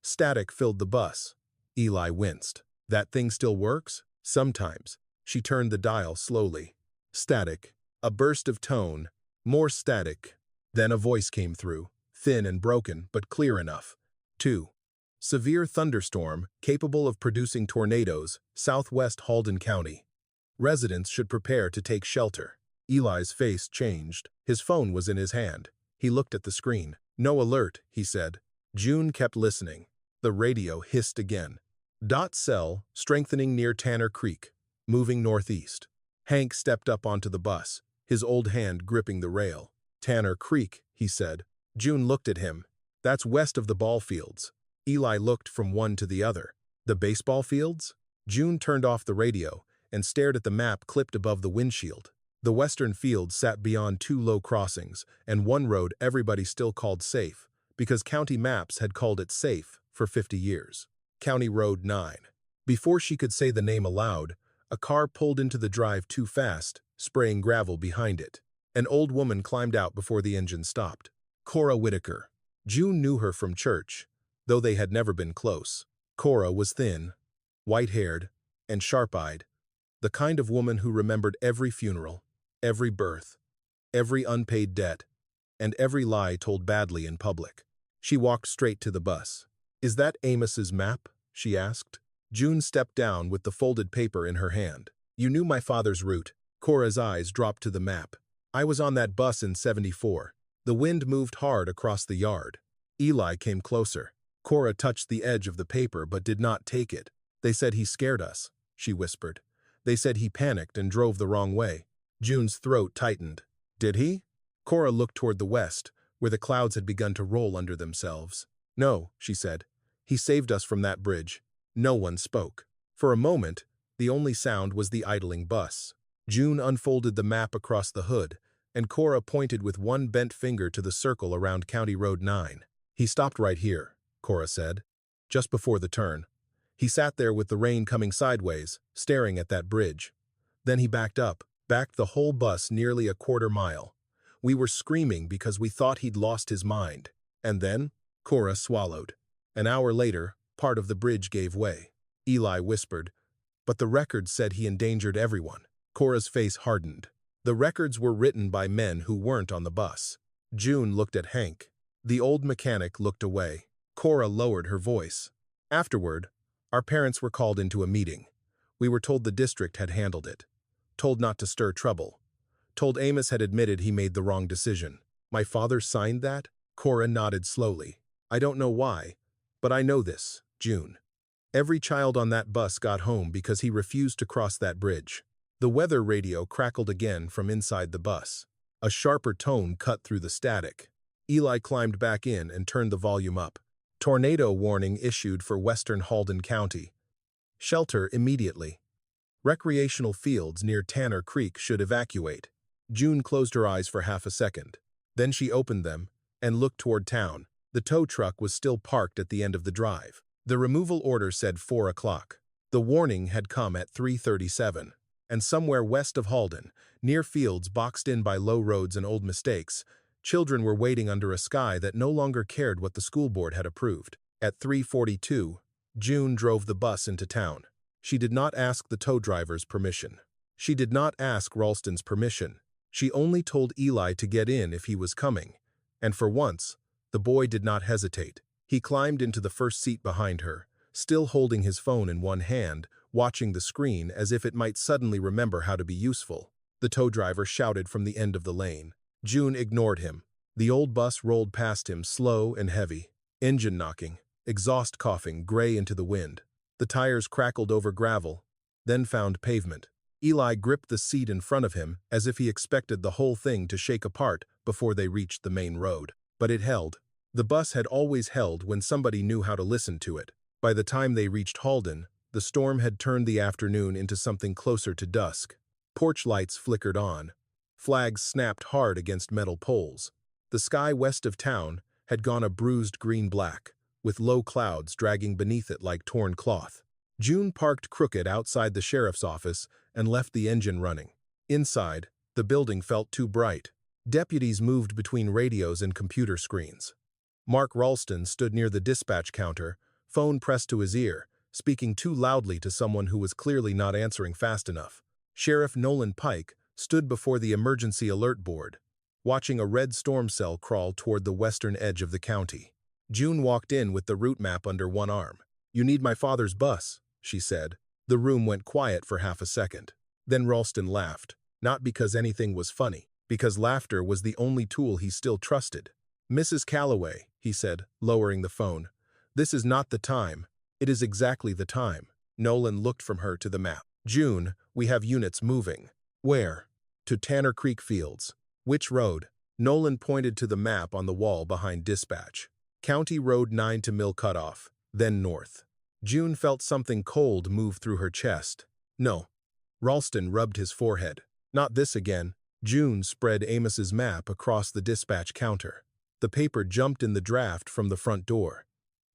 Static filled the bus. Eli winced. That thing still works? Sometimes. She turned the dial slowly. Static. A burst of tone. More static. Then a voice came through, thin and broken, but clear enough. 2. Severe thunderstorm, capable of producing tornadoes, southwest Halden County. Residents should prepare to take shelter. Eli's face changed. His phone was in his hand. He looked at the screen. No alert, he said. June kept listening. The radio hissed again. Dot cell, strengthening near Tanner Creek, moving northeast. Hank stepped up onto the bus, his old hand gripping the rail. Tanner Creek, he said. June looked at him. That's west of the ball fields. Eli looked from one to the other. The baseball fields? June turned off the radio and stared at the map clipped above the windshield. The western fields sat beyond 2 low crossings and one road everybody still called safe, because county maps had called it safe for 50 years. County Road 9. Before she could say the name aloud, a car pulled into the drive too fast, spraying gravel behind it. An old woman climbed out before the engine stopped. Cora Whitaker. June knew her from church, though they had never been close. Cora was thin, white-haired, and sharp-eyed, the kind of woman who remembered every funeral, every birth, every unpaid debt, and every lie told badly in public. She walked straight to the bus. "Is that Amos's map?" she asked. June stepped down with the folded paper in her hand. "You knew my father's route." Cora's eyes dropped to the map. "I was on that bus in '74. The wind moved hard across the yard." Eli came closer. Cora touched the edge of the paper but did not take it. "They said he scared us," she whispered. "They said he panicked and drove the wrong way." June's throat tightened. "Did he?" Cora looked toward the west, where the clouds had begun to roll under themselves. "No," she said. "He saved us from that bridge." No one spoke. For a moment, the only sound was the idling bus. June unfolded the map across the hood, and Cora pointed with one bent finger to the circle around County Road 9. "He stopped right here," Cora said, "just before the turn. He sat there with the rain coming sideways, staring at that bridge. Then he backed the whole bus nearly a quarter mile. We were screaming because we thought he'd lost his mind. And then," Cora swallowed. "An hour later, part of the bridge gave way." Eli whispered, "But the records said he endangered everyone." Cora's face hardened. "The records were written by men who weren't on the bus." June looked at Hank. The old mechanic looked away. Cora lowered her voice. "Afterward, our parents were called into a meeting. We were told the district had handled it. Told not to stir trouble. Told Amos had admitted he made the wrong decision." "My father signed that?" Cora nodded slowly. "I don't know why, but I know this, June. Every child on that bus got home because he refused to cross that bridge." The weather radio crackled again from inside the bus. A sharper tone cut through the static. Eli climbed back in and turned the volume up. "Tornado warning issued for western Halden County. Shelter immediately. Recreational fields near Tanner Creek should evacuate." June closed her eyes for half a second. Then she opened them and looked toward town. The tow truck was still parked at the end of the drive. The removal order said 4 o'clock. The warning had come at 3:37. And somewhere west of Halden, near fields boxed in by low roads and old mistakes, children were waiting under a sky that no longer cared what the school board had approved. At 3:42, June drove the bus into town. She did not ask the tow driver's permission. She did not ask Ralston's permission. She only told Eli to get in if he was coming. And for once, the boy did not hesitate. He climbed into the first seat behind her, still holding his phone in one hand, watching the screen as if it might suddenly remember how to be useful. The tow driver shouted from the end of the lane. June ignored him. The old bus rolled past him, slow and heavy. Engine knocking, exhaust coughing gray into the wind. The tires crackled over gravel, then found pavement. Eli gripped the seat in front of him as if he expected the whole thing to shake apart before they reached the main road. But it held. The bus had always held when somebody knew how to listen to it. By the time they reached Halden, the storm had turned the afternoon into something closer to dusk. Porch lights flickered on. Flags snapped hard against metal poles. The sky west of town had gone a bruised green-black, with low clouds dragging beneath it like torn cloth. June parked crooked outside the sheriff's office and left the engine running. Inside, The building felt too bright. Deputies moved between radios and computer screens. Mark Ralston stood near the dispatch counter, phone pressed to his ear, speaking too loudly to someone who was clearly not answering fast enough. Sheriff Nolan Pike stood before the emergency alert board, watching a red storm cell crawl toward the western edge of the county. June walked in with the route map under one arm. "You need my father's bus," she said. The room went quiet for half a second. Then Ralston laughed, not because anything was funny, because laughter was the only tool he still trusted. "Mrs. Calloway," he said, lowering the phone, "this is not the time. It is exactly the time." Nolan looked from her to the map. "June, we have units moving." "Where?" "To Tanner Creek Fields." "Which road?" Nolan pointed to the map on the wall behind dispatch. "County Road 9 to Mill Cutoff, then north." June felt something cold move through her chest. "No." Ralston rubbed his forehead. "Not this again." June spread Amos's map across the dispatch counter. The paper jumped in the draft from the front door.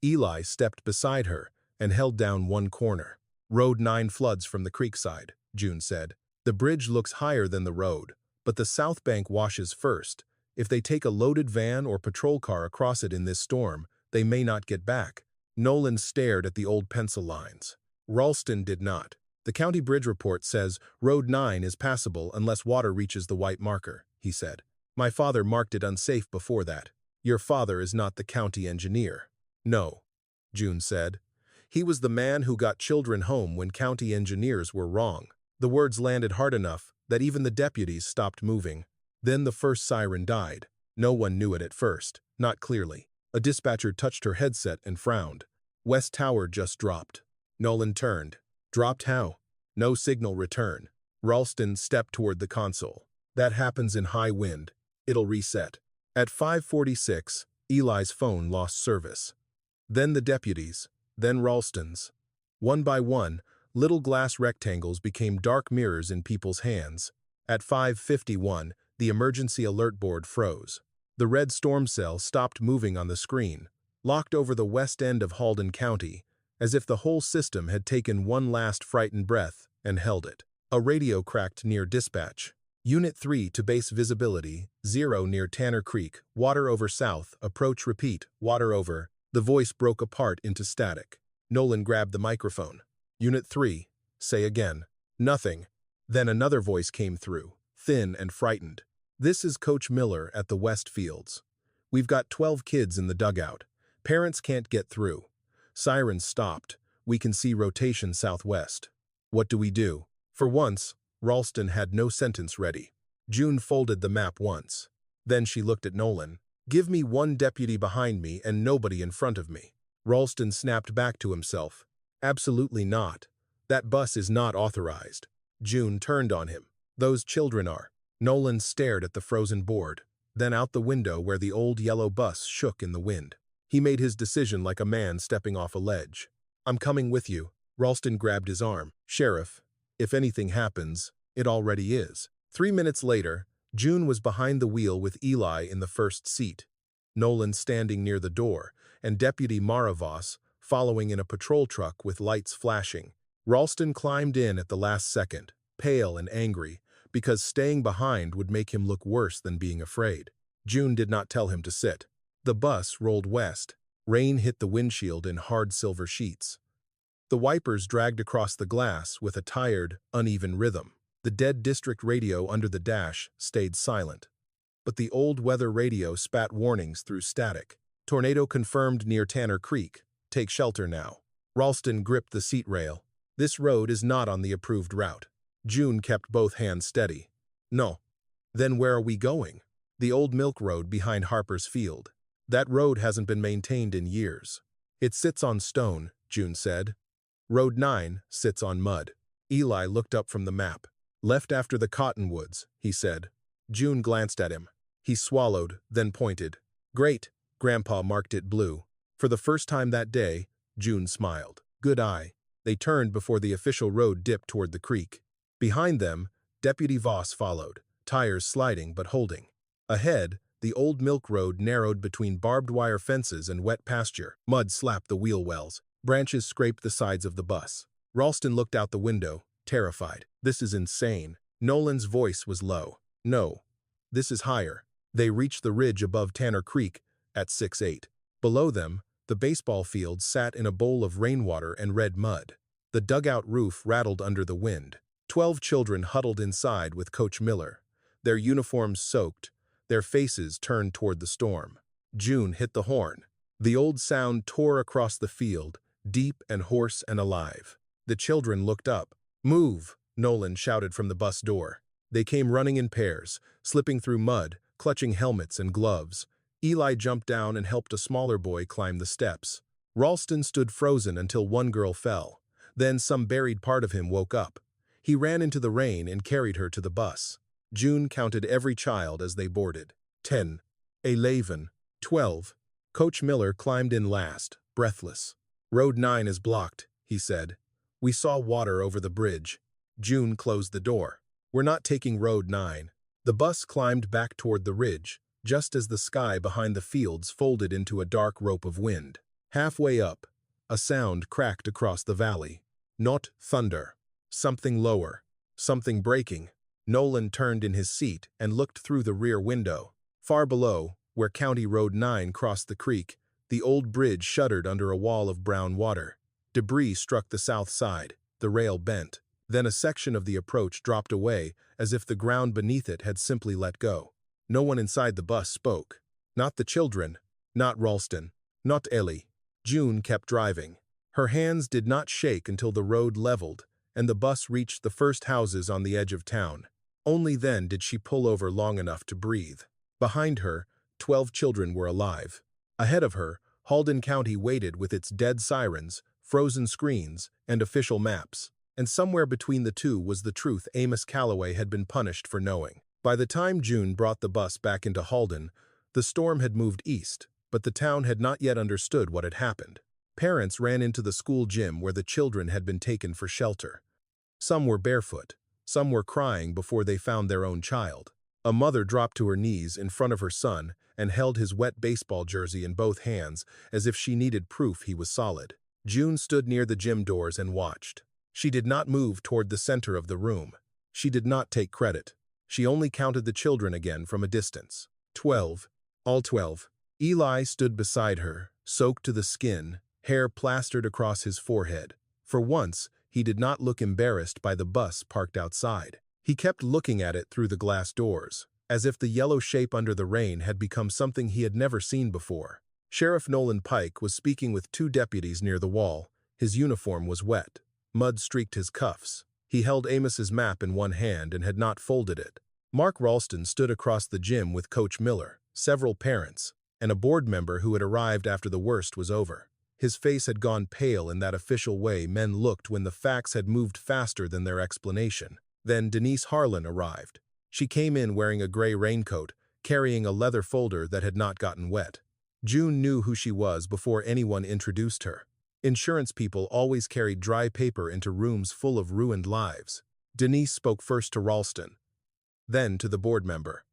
Eli stepped beside her and held down one corner. "Road 9 floods from the creek side," June said. "The bridge looks higher than the road, but the south bank washes first. If they take a loaded van or patrol car across it in this storm, they may not get back." Nolan stared at the old pencil lines. Ralston did not. "The county bridge report says Road 9 is passable unless water reaches the white marker," he said. "My father marked it unsafe before that." "Your father is not the county engineer." "No," June said. "He was the man who got children home when county engineers were wrong." The words landed hard enough that even the deputies stopped moving. Then the first siren died. No one knew it at first, not clearly. A dispatcher touched her headset and frowned. "West Tower just dropped." Nolan turned. "Dropped how?" "No signal return." Ralston stepped toward the console. "That happens in high wind. It'll reset." At 5:46, Eli's phone lost service. Then the deputies, then Ralston's. One by one, little glass rectangles became dark mirrors in people's hands. At 5:51, the emergency alert board froze. The red storm cell stopped moving on the screen, locked over the west end of Halden County, as if the whole system had taken one last frightened breath and held it. A radio cracked near dispatch. "Unit 3 to base visibility, 0 near Tanner Creek, water over south, approach repeat, water over." The voice broke apart into static. Nolan grabbed the microphone. "Unit 3, say again." "Nothing." Then another voice came through, thin and frightened. "This is Coach Miller at the West Fields. We've got 12 kids in the dugout. Parents can't get through. Sirens stopped. We can see rotation southwest. What do we do?" For once, Ralston had no sentence ready. June folded the map once. Then she looked at Nolan. "Give me one deputy behind me and nobody in front of me." Ralston snapped back to himself. "Absolutely not. That bus is not authorized." June turned on him. "Those children are." Nolan stared at the frozen board, then out the window where the old yellow bus shook in the wind. He made his decision like a man stepping off a ledge. "I'm coming with you." Ralston grabbed his arm. "Sheriff, if anything happens, it already is." 3 minutes later, June was behind the wheel with Eli in the first seat, Nolan standing near the door, and Deputy Maravos following in a patrol truck with lights flashing. Ralston climbed in at the last second, pale and angry, because staying behind would make him look worse than being afraid. June did not tell him to sit. The bus rolled west. Rain hit the windshield in hard silver sheets. The wipers dragged across the glass with a tired, uneven rhythm. The dead district radio under the dash stayed silent. But the old weather radio spat warnings through static. "Tornado confirmed near Tanner Creek. Take shelter now." Ralston gripped the seat rail. "This road is not on the approved route." June kept both hands steady. "No." "Then where are we going?" "The old milk road behind Harper's Field. That road hasn't been maintained in years." "It sits on stone," June said. "Road 9 sits on mud." Eli looked up from the map. "Left after the cottonwoods," he said. June glanced at him. He swallowed, then pointed. "Great." Grandpa marked it blue. For the first time that day, June smiled. "Good eye." They turned before the official road dipped toward the creek. Behind them, Deputy Voss followed, tires sliding but holding. Ahead, the old milk road narrowed between barbed wire fences and wet pasture. Mud slapped the wheel wells. Branches scraped the sides of the bus. Ralston looked out the window, terrified. "This is insane." Nolan's voice was low. No. This is higher. They reached the ridge above Tanner Creek at 6:08. Below them, the baseball field sat in a bowl of rainwater and red mud. The dugout roof rattled under the wind. 12 children huddled inside with Coach Miller, their uniforms soaked, their faces turned toward the storm. June hit the horn. The old sound tore across the field, deep and hoarse and alive. The children looked up. "Move!" Nolan shouted from the bus door. They came running in pairs, slipping through mud, clutching helmets and gloves. Eli jumped down and helped a smaller boy climb the steps. Ralston stood frozen until one girl fell. Then some buried part of him woke up. He ran into the rain and carried her to the bus. June counted every child as they boarded. 10, 11, 12. Coach Miller climbed in last, breathless. "Road 9 is blocked," he said. "We saw water over the bridge." June closed the door. "We're not taking Road 9. The bus climbed back toward the ridge, just as the sky behind the fields folded into a dark rope of wind. Halfway up, a sound cracked across the valley. Not thunder. Something lower. Something breaking. Nolan turned in his seat and looked through the rear window. Far below, where County Road 9 crossed the creek, the old bridge shuddered under a wall of brown water. Debris struck the south side. The rail bent. Then a section of the approach dropped away, as if the ground beneath it had simply let go. No one inside the bus spoke. Not the children. Not Ralston. Not Ellie. June kept driving. Her hands did not shake until the road leveled, and the bus reached the first houses on the edge of town. Only then did she pull over long enough to breathe. Behind her, 12 children were alive. Ahead of her, Halden County waited with its dead sirens, frozen screens, and official maps. And somewhere between the two was the truth Amos Calloway had been punished for knowing. By the time June brought the bus back into Halden, the storm had moved east, but the town had not yet understood what had happened. Parents ran into the school gym where the children had been taken for shelter. Some were barefoot. Some were crying before they found their own child. A mother dropped to her knees in front of her son and held his wet baseball jersey in both hands as if she needed proof he was solid. June stood near the gym doors and watched. She did not move toward the center of the room. She did not take credit. She only counted the children again from a distance. 12. All 12. Eli stood beside her, soaked to the skin, hair plastered across his forehead. For once, he did not look embarrassed by the bus parked outside. He kept looking at it through the glass doors, as if the yellow shape under the rain had become something he had never seen before. Sheriff Nolan Pike was speaking with 2 deputies near the wall. His uniform was wet. Mud streaked his cuffs. He held Amos's map in one hand and had not folded it. Mark Ralston stood across the gym with Coach Miller, several parents, and a board member who had arrived after the worst was over. His face had gone pale in that official way men looked when the facts had moved faster than their explanation. Then Denise Harlan arrived. She came in wearing a gray raincoat, carrying a leather folder that had not gotten wet. June knew who she was before anyone introduced her. Insurance people always carried dry paper into rooms full of ruined lives. Denise spoke first to Ralston, then to the board member,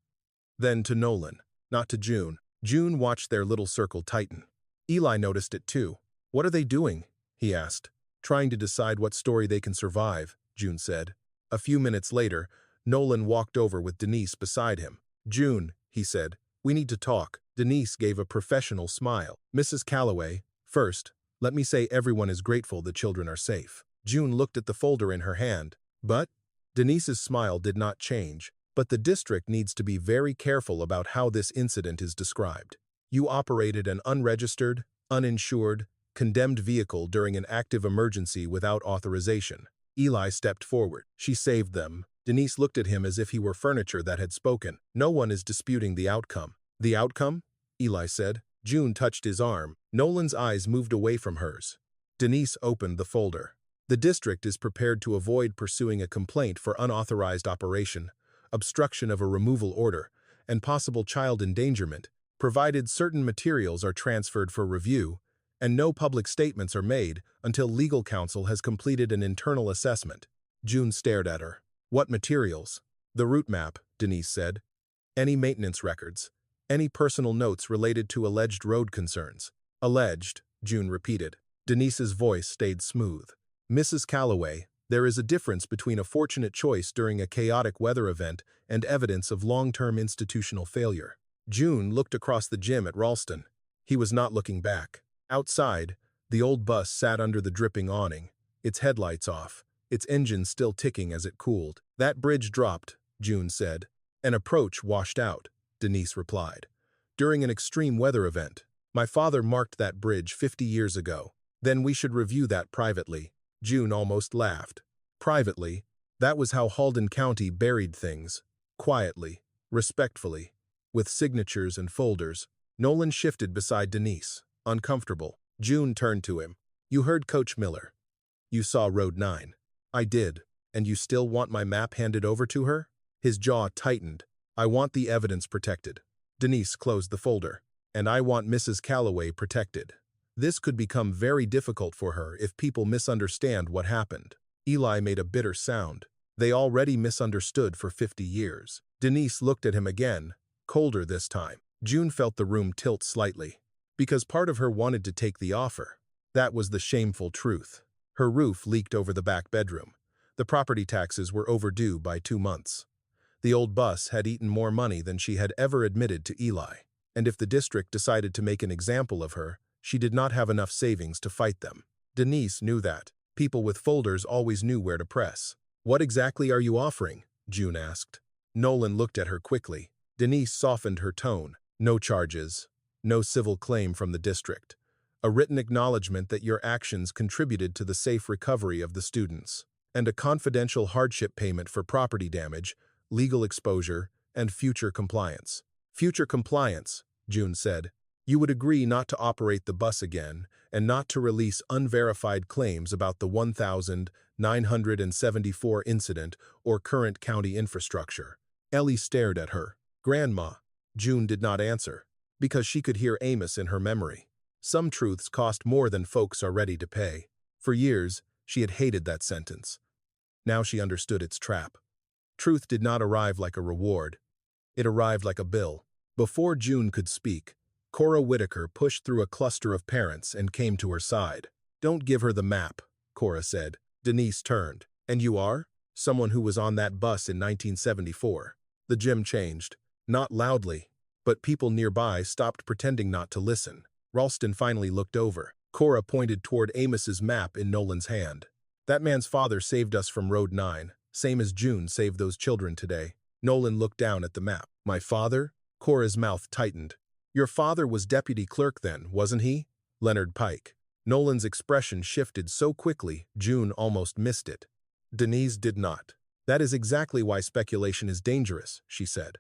then to Nolan, not to June. June watched their little circle tighten. Eli noticed it too. "What are they doing?" he asked. "Trying to decide what story they can survive," June said. A few minutes later, Nolan walked over with Denise beside him. "June," he said, "we need to talk." Denise gave a professional smile. "Mrs. Calloway, first, let me say everyone is grateful the children are safe." June looked at the folder in her hand. "But?" Denise's smile did not change. "But the district needs to be very careful about how this incident is described. You operated an unregistered, uninsured, condemned vehicle during an active emergency without authorization." Eli stepped forward. "She saved them." Denise looked at him as if he were furniture that had spoken. "No one is disputing the outcome." "The outcome?" Eli said. June touched his arm. Nolan's eyes moved away from hers. Denise opened the folder. "The district is prepared to avoid pursuing a complaint for unauthorized operation, obstruction of a removal order, and possible child endangerment, provided certain materials are transferred for review, and no public statements are made until legal counsel has completed an internal assessment." June stared at her. "What materials?" "The route map," Denise said. "Any maintenance records. Any personal notes related to alleged road concerns." "Alleged," June repeated. Denise's voice stayed smooth. "Mrs. Calloway, There is a difference between a fortunate choice during a chaotic weather event and evidence of long-term institutional failure. June looked across the gym at Ralston. He was not looking back. Outside, the old bus sat under the dripping awning, its headlights off, its engine still ticking as it cooled. "That bridge dropped," June said. "An approach washed out," Denise replied. "During an extreme weather event. My father marked that bridge 50 years ago. Then we should review that privately." June almost laughed. Privately, that was how Halden County buried things. Quietly, respectfully, with signatures and folders. Nolan shifted beside Denise, uncomfortable. June turned to him. "You heard Coach Miller. You saw Road 9. "I did. And you still want my map handed over to her?" His jaw tightened. "I want the evidence protected." Denise closed the folder. "And I want Mrs. Calloway protected. This could become very difficult for her if people misunderstand what happened." Eli made a bitter sound. They already misunderstood for 50 years. Denise looked at him again, colder this time. June felt the room tilt slightly. Because part of her wanted to take the offer. That was the shameful truth. Her roof leaked over the back bedroom. The property taxes were overdue by 2 months. The old bus had eaten more money than she had ever admitted to Eli. And if the district decided to make an example of her, she did not have enough savings to fight them. Denise knew that. People with folders always knew where to press. "What exactly are you offering?" June asked. Nolan looked at her quickly. Denise softened her tone. "No charges. No civil claim from the district. A written acknowledgement that your actions contributed to the safe recovery of the students. And a confidential hardship payment for property damage, legal exposure, and future compliance." "Future compliance," June said. "You would agree not to operate the bus again and not to release unverified claims about the 1,974 incident or current county infrastructure." Ellie stared at her. "Grandma." June did not answer, because she could hear Amos in her memory. Some truths cost more than folks are ready to pay. For years, she had hated that sentence. Now she understood its trap. Truth did not arrive like a reward. It arrived like a bill. Before June could speak, Cora Whitaker pushed through a cluster of parents and came to her side. "Don't give her the map," Cora said. Denise turned. "And you are?" "Someone who was on that bus in 1974. The gym changed. Not loudly, but people nearby stopped pretending not to listen. Ralston finally looked over. Cora pointed toward Amos's map in Nolan's hand. "That man's father saved us from Road 9, same as June saved those children today." Nolan looked down at the map. "My father?" Cora's mouth tightened. "Your father was deputy clerk then, wasn't he?" "Leonard Pike." Nolan's expression shifted so quickly, June almost missed it. Denise did not. "That is exactly why speculation is dangerous," she said.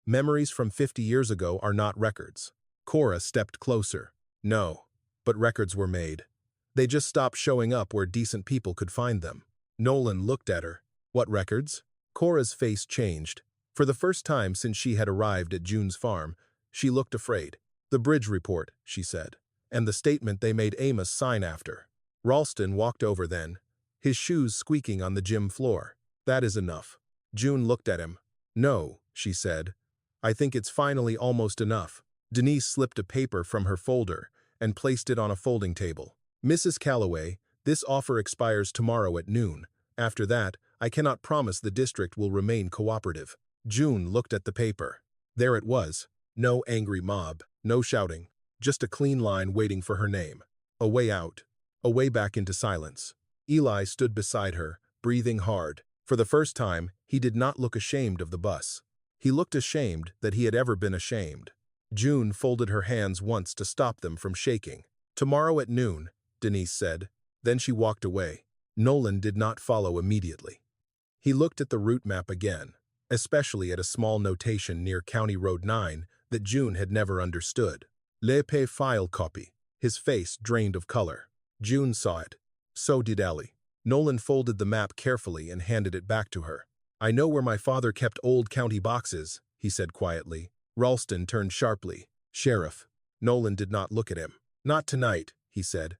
"Memories from 50 years ago are not records." Cora stepped closer. "No, but records were made. They just stopped showing up where decent people could find them." Nolan looked at her. "What records?" Cora's face changed. For the first time since she had arrived at June's farm, she looked afraid. "The bridge report," she said, "and the statement they made Amos sign after." Ralston walked over then, his shoes squeaking on the gym floor. "That is enough." June looked at him. "No," she said. "I think it's finally almost enough." Denise slipped a paper from her folder and placed it on a folding table. "Mrs. Calloway, this offer expires tomorrow at noon. After that, I cannot promise the district will remain cooperative." June looked at the paper. There it was. No angry mob, no shouting, just a clean line waiting for her name. A way out, a way back into silence. Eli stood beside her, breathing hard. For the first time, he did not look ashamed of the bus. He looked ashamed that he had ever been ashamed. June folded her hands once to stop them from shaking. "Tomorrow at noon," Denise said. Then she walked away. Nolan did not follow immediately. He looked at the route map again, especially at a small notation near County Road 9 that June had never understood. "L'épée file copy." His face drained of color. June saw it. So did Ellie. Nolan folded the map carefully and handed it back to her. "I know where my father kept old county boxes," he said quietly. Ralston turned sharply. "Sheriff." Nolan did not look at him. "Not tonight," he said.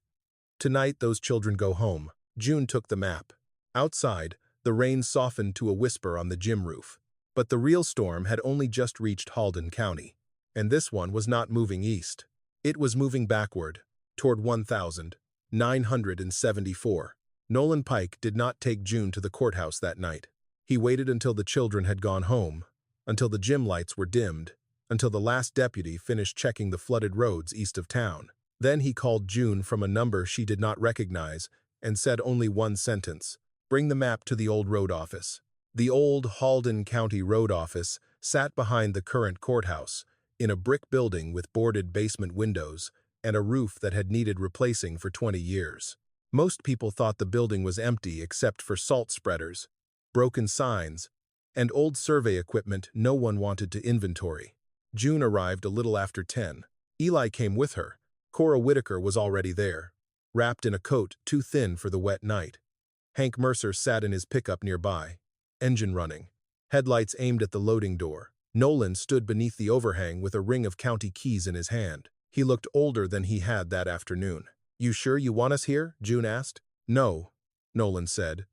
"Tonight those children go home." June took the map. Outside, the rain softened to a whisper on the gym roof. But the real storm had only just reached Halden County. And this one was not moving east. It was moving backward, toward 1,974. Nolan Pike did not take June to the courthouse that night. He waited until the children had gone home, until the gym lights were dimmed, until the last deputy finished checking the flooded roads east of town. Then he called June from a number she did not recognize and said only one sentence: "Bring the map to the old road office." The old Halden County Road Office sat behind the current courthouse, in a brick building with boarded basement windows and a roof that had needed replacing for 20 years. Most people thought the building was empty except for salt spreaders, broken signs, and old survey equipment no one wanted to inventory. June arrived a little after 10. Eli came with her. Cora Whitaker was already there, wrapped in a coat too thin for the wet night. Hank Mercer sat in his pickup nearby, engine running, headlights aimed at the loading door. Nolan stood beneath the overhang with a ring of county keys in his hand. He looked older than he had that afternoon. "You sure you want us here?" June asked. "No," Nolan said.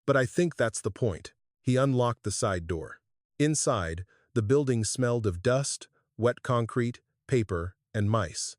"But I think that's the point." He unlocked the side door. Inside, the building smelled of dust, wet concrete, paper, and mice.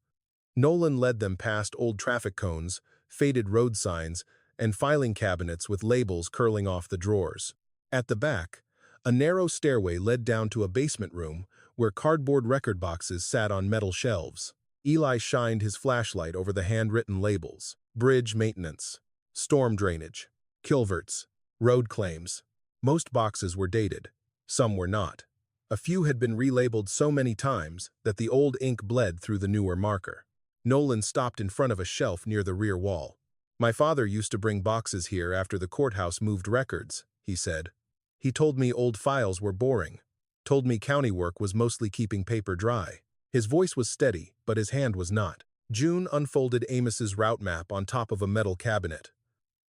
Nolan led them past old traffic cones, faded road signs, and filing cabinets with labels curling off the drawers. At the back, a narrow stairway led down to a basement room where cardboard record boxes sat on metal shelves. Eli shined his flashlight over the handwritten labels: bridge maintenance, storm drainage, culverts, road claims. Most boxes were dated. Some were not. A few had been relabeled so many times that the old ink bled through the newer marker. Nolan stopped in front of a shelf near the rear wall. "My father used to bring boxes here after the courthouse moved records," he said. "He told me old files were boring. Told me county work was mostly keeping paper dry." His voice was steady, but his hand was not. June unfolded Amos's route map on top of a metal cabinet.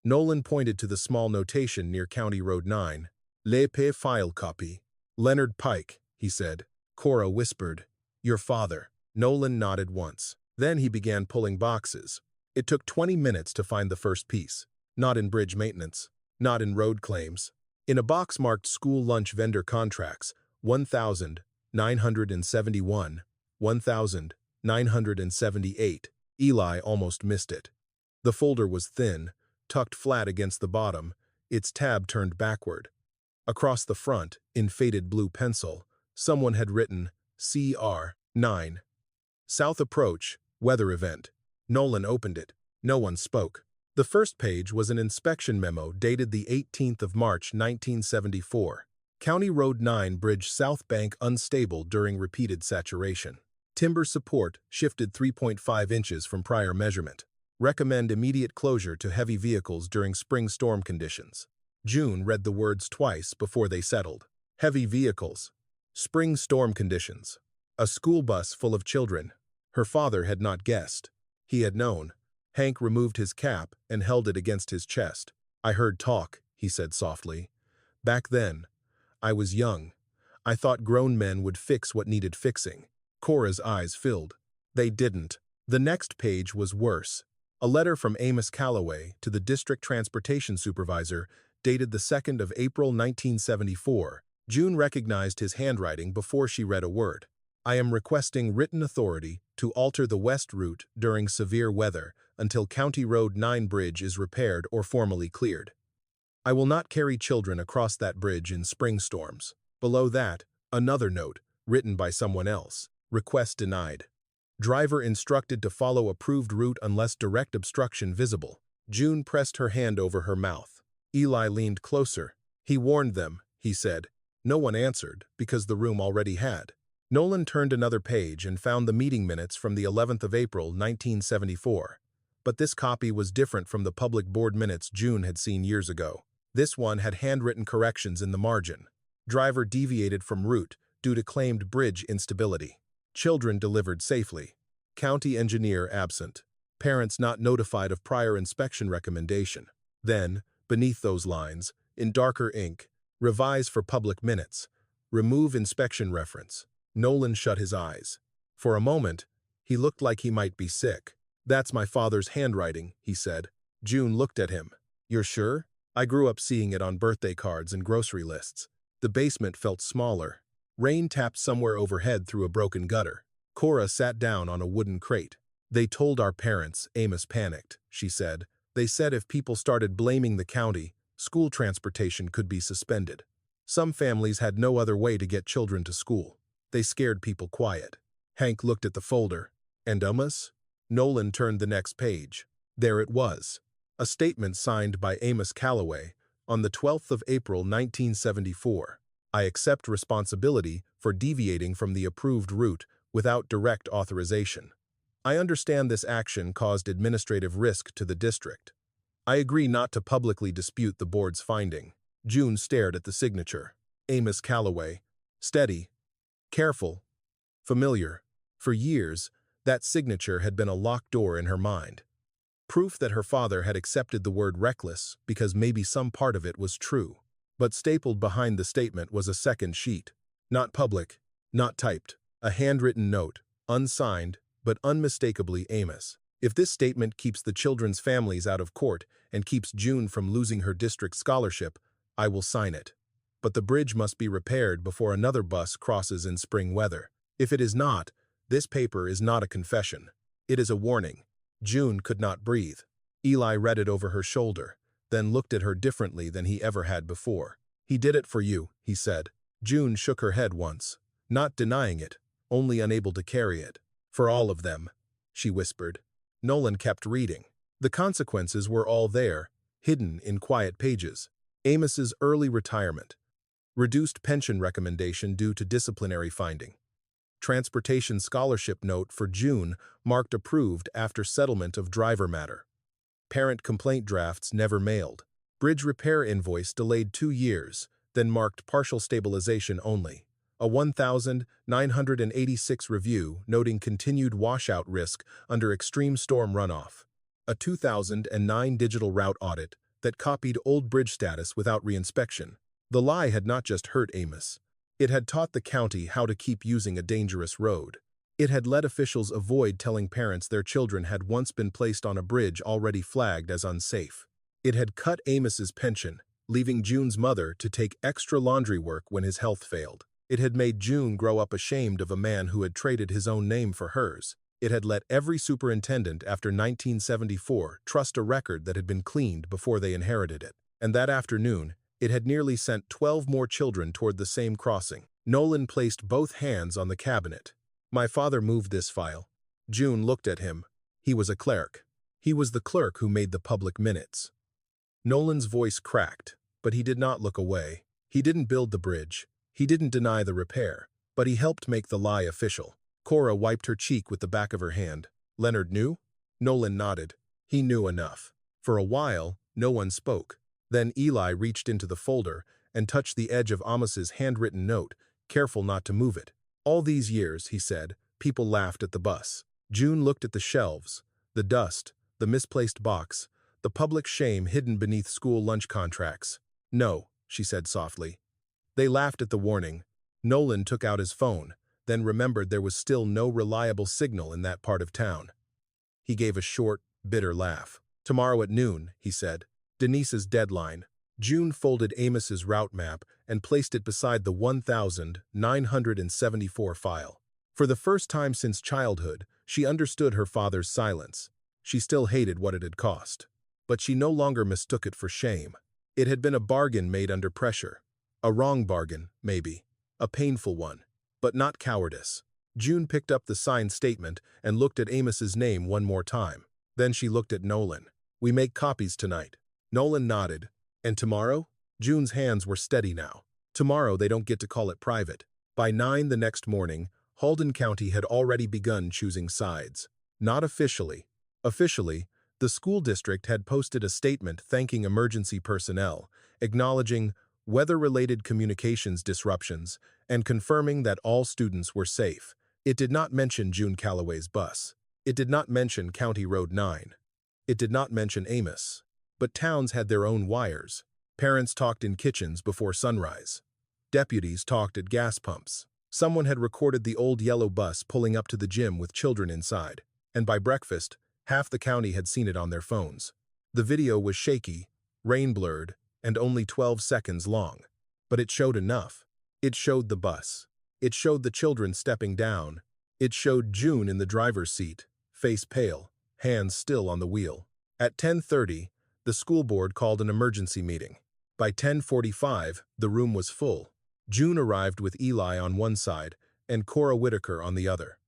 Nolan pointed to the small notation near County Road 9. "L'épée file copy." "Leonard Pike," he said. Cora whispered, "Your father." Nolan nodded once. Then he began pulling boxes. It took 20 minutes to find the first piece. Not in bridge maintenance. Not in road claims. In a box marked school lunch vendor contracts, 1,971, 1,978. Eli almost missed it. The folder was thin, tucked flat against the bottom, its tab turned backward. Across the front, in faded blue pencil, someone had written CR 9. South Approach, weather event. Nolan opened it. No one spoke. The first page was an inspection memo dated the 18th of March, 1974. County Road 9 bridge south bank unstable during repeated saturation. Timber support shifted 3.5 inches from prior measurement. Recommend immediate closure to heavy vehicles during spring storm conditions. June read the words twice before they settled. Heavy vehicles. Spring storm conditions. A school bus full of children. Her father had not guessed. He had known. Hank removed his cap and held it against his chest. "I heard talk," he said softly. "Back then, I was young. I thought grown men would fix what needed fixing." Cora's eyes filled. They didn't. The next page was worse. A letter from Amos Calloway to the district transportation supervisor dated the 2nd of April, 1974. June recognized his handwriting before she read a word. "I am requesting written authority to alter the west route during severe weather until County Road 9 bridge is repaired or formally cleared. I will not carry children across that bridge in spring storms." Below that, another note, written by someone else. Request denied. Driver instructed to follow approved route unless direct obstruction visible. June pressed her hand over her mouth. Eli leaned closer. "He warned them," he said. No one answered, because the room already had. Nolan turned another page and found the meeting minutes from the 11th of April, 1974. But this copy was different from the public board minutes June had seen years ago. This one had handwritten corrections in the margin. Driver deviated from route due to claimed bridge instability. Children delivered safely. County engineer absent. Parents not notified of prior inspection recommendation. Then, beneath those lines, in darker ink, revise for public minutes. Remove inspection reference. Nolan shut his eyes. For a moment, he looked like he might be sick. "That's my father's handwriting," he said. June looked at him. "You're sure? I grew up seeing it on birthday cards and grocery lists." The basement felt smaller. Rain tapped somewhere overhead through a broken gutter. Cora sat down on a wooden crate. "They told our parents," Amos panicked, she said. They said if people started blaming the county, school transportation could be suspended. Some families had no other way to get children to school. They scared people quiet. Hank looked at the folder. And Amos? Nolan turned the next page. There it was. A statement signed by Amos Calloway on the 12th of April 1974. I accept responsibility for deviating from the approved route without direct authorization. I understand this action caused administrative risk to the district. I agree not to publicly dispute the board's finding. June stared at the signature. Amos Calloway. Steady. Careful. Familiar. For years, that signature had been a locked door in her mind. Proof that her father had accepted the word reckless because maybe some part of it was true. But stapled behind the statement was a second sheet. Not public, not typed. A handwritten note, unsigned, but unmistakably Amos. If this statement keeps the children's families out of court and keeps June from losing her district scholarship, I will sign it. But the bridge must be repaired before another bus crosses in spring weather. If it is not, this paper is not a confession. It is a warning. June could not breathe. Eli read it over her shoulder, then looked at her differently than he ever had before. He did it for you, he said. June shook her head once, not denying it, only unable to carry it. For all of them, she whispered. Nolan kept reading. The consequences were all there, hidden in quiet pages. Amos's early retirement. Reduced pension recommendation due to disciplinary finding. Transportation scholarship note for June marked approved after settlement of driver matter. Parent complaint drafts never mailed. Bridge repair invoice delayed 2 years, then marked partial stabilization only. A 1,986 review noting continued washout risk under extreme storm runoff. A 2009 digital route audit that copied old bridge status without reinspection. The lie had not just hurt Amos. It had taught the county how to keep using a dangerous road. It had let officials avoid telling parents their children had once been placed on a bridge already flagged as unsafe. It had cut Amos's pension, leaving June's mother to take extra laundry work when his health failed. It had made June grow up ashamed of a man who had traded his own name for hers. It had let every superintendent after 1974 trust a record that had been cleaned before they inherited it. And that afternoon, it had nearly sent 12 more children toward the same crossing. Nolan placed both hands on the cabinet. My father moved this file. June looked at him. He was a clerk. He was the clerk who made the public minutes. Nolan's voice cracked, but he did not look away. He didn't build the bridge. He didn't deny the repair, but he helped make the lie official. Cora wiped her cheek with the back of her hand. Leonard knew? Nolan nodded. He knew enough. For a while, no one spoke. Then Eli reached into the folder and touched the edge of Amos's handwritten note, careful not to move it. All these years, he said, people laughed at the bus. June looked at the shelves, the dust, the misplaced box, the public shame hidden beneath school lunch contracts. No, she said softly. They laughed at the warning. Nolan took out his phone, then remembered there was still no reliable signal in that part of town. He gave a short, bitter laugh. Tomorrow at noon, he said. Denise's deadline. June folded Amos's route map and placed it beside the 1,974 file. For the first time since childhood, she understood her father's silence. She still hated what it had cost. But she no longer mistook it for shame. It had been a bargain made under pressure. A wrong bargain, maybe. A painful one. But not cowardice. June picked up the signed statement and looked at Amos's name one more time. Then she looked at Nolan. We make copies tonight. Nolan nodded. And tomorrow? June's hands were steady now. Tomorrow they don't get to call it private. By 9 the next morning, Halden County had already begun choosing sides. Not officially. Officially, the school district had posted a statement thanking emergency personnel, acknowledging weather-related communications disruptions, and confirming that all students were safe. It did not mention June Calloway's bus. It did not mention County Road 9. It did not mention Amos. But towns had their own wires. Parents talked in kitchens before sunrise. Deputies talked at gas pumps. Someone had recorded the old yellow bus pulling up to the gym with children inside. And by breakfast, half the county had seen it on their phones. The video was shaky, rain-blurred, and only 12 seconds long. But it showed enough. It showed the bus. It showed the children stepping down. It showed June in the driver's seat, face pale, hands still on the wheel. At 10:30, the school board called an emergency meeting. By 10:45, the room was full. June arrived with Eli on one side and Cora Whitaker on the other.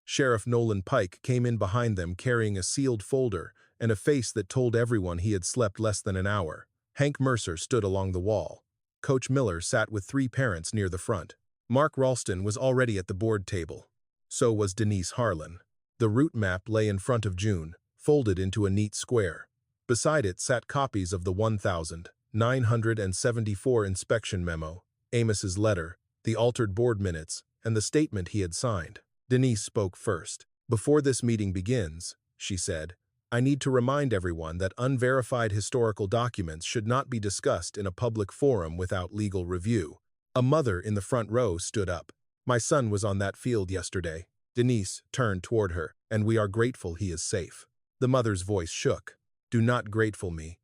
Sheriff Nolan Pike came in behind them carrying a sealed folder and a face that told everyone he had slept less than an hour. Hank Mercer stood along the wall. Coach Miller sat with three parents near the front. Mark Ralston was already at the board table. So was Denise Harlan. The route map lay in front of June, folded into a neat square. Beside it sat copies of the 1974 inspection memo, Amos's letter, the altered board minutes, and the statement he had signed. Denise spoke first. "Before this meeting begins," she said, "I need to remind everyone that unverified historical documents should not be discussed in a public forum without legal review." A mother in the front row stood up. "My son was on that field yesterday." Denise turned toward her, "And we are grateful he is safe." The mother's voice shook. "Do not grateful me.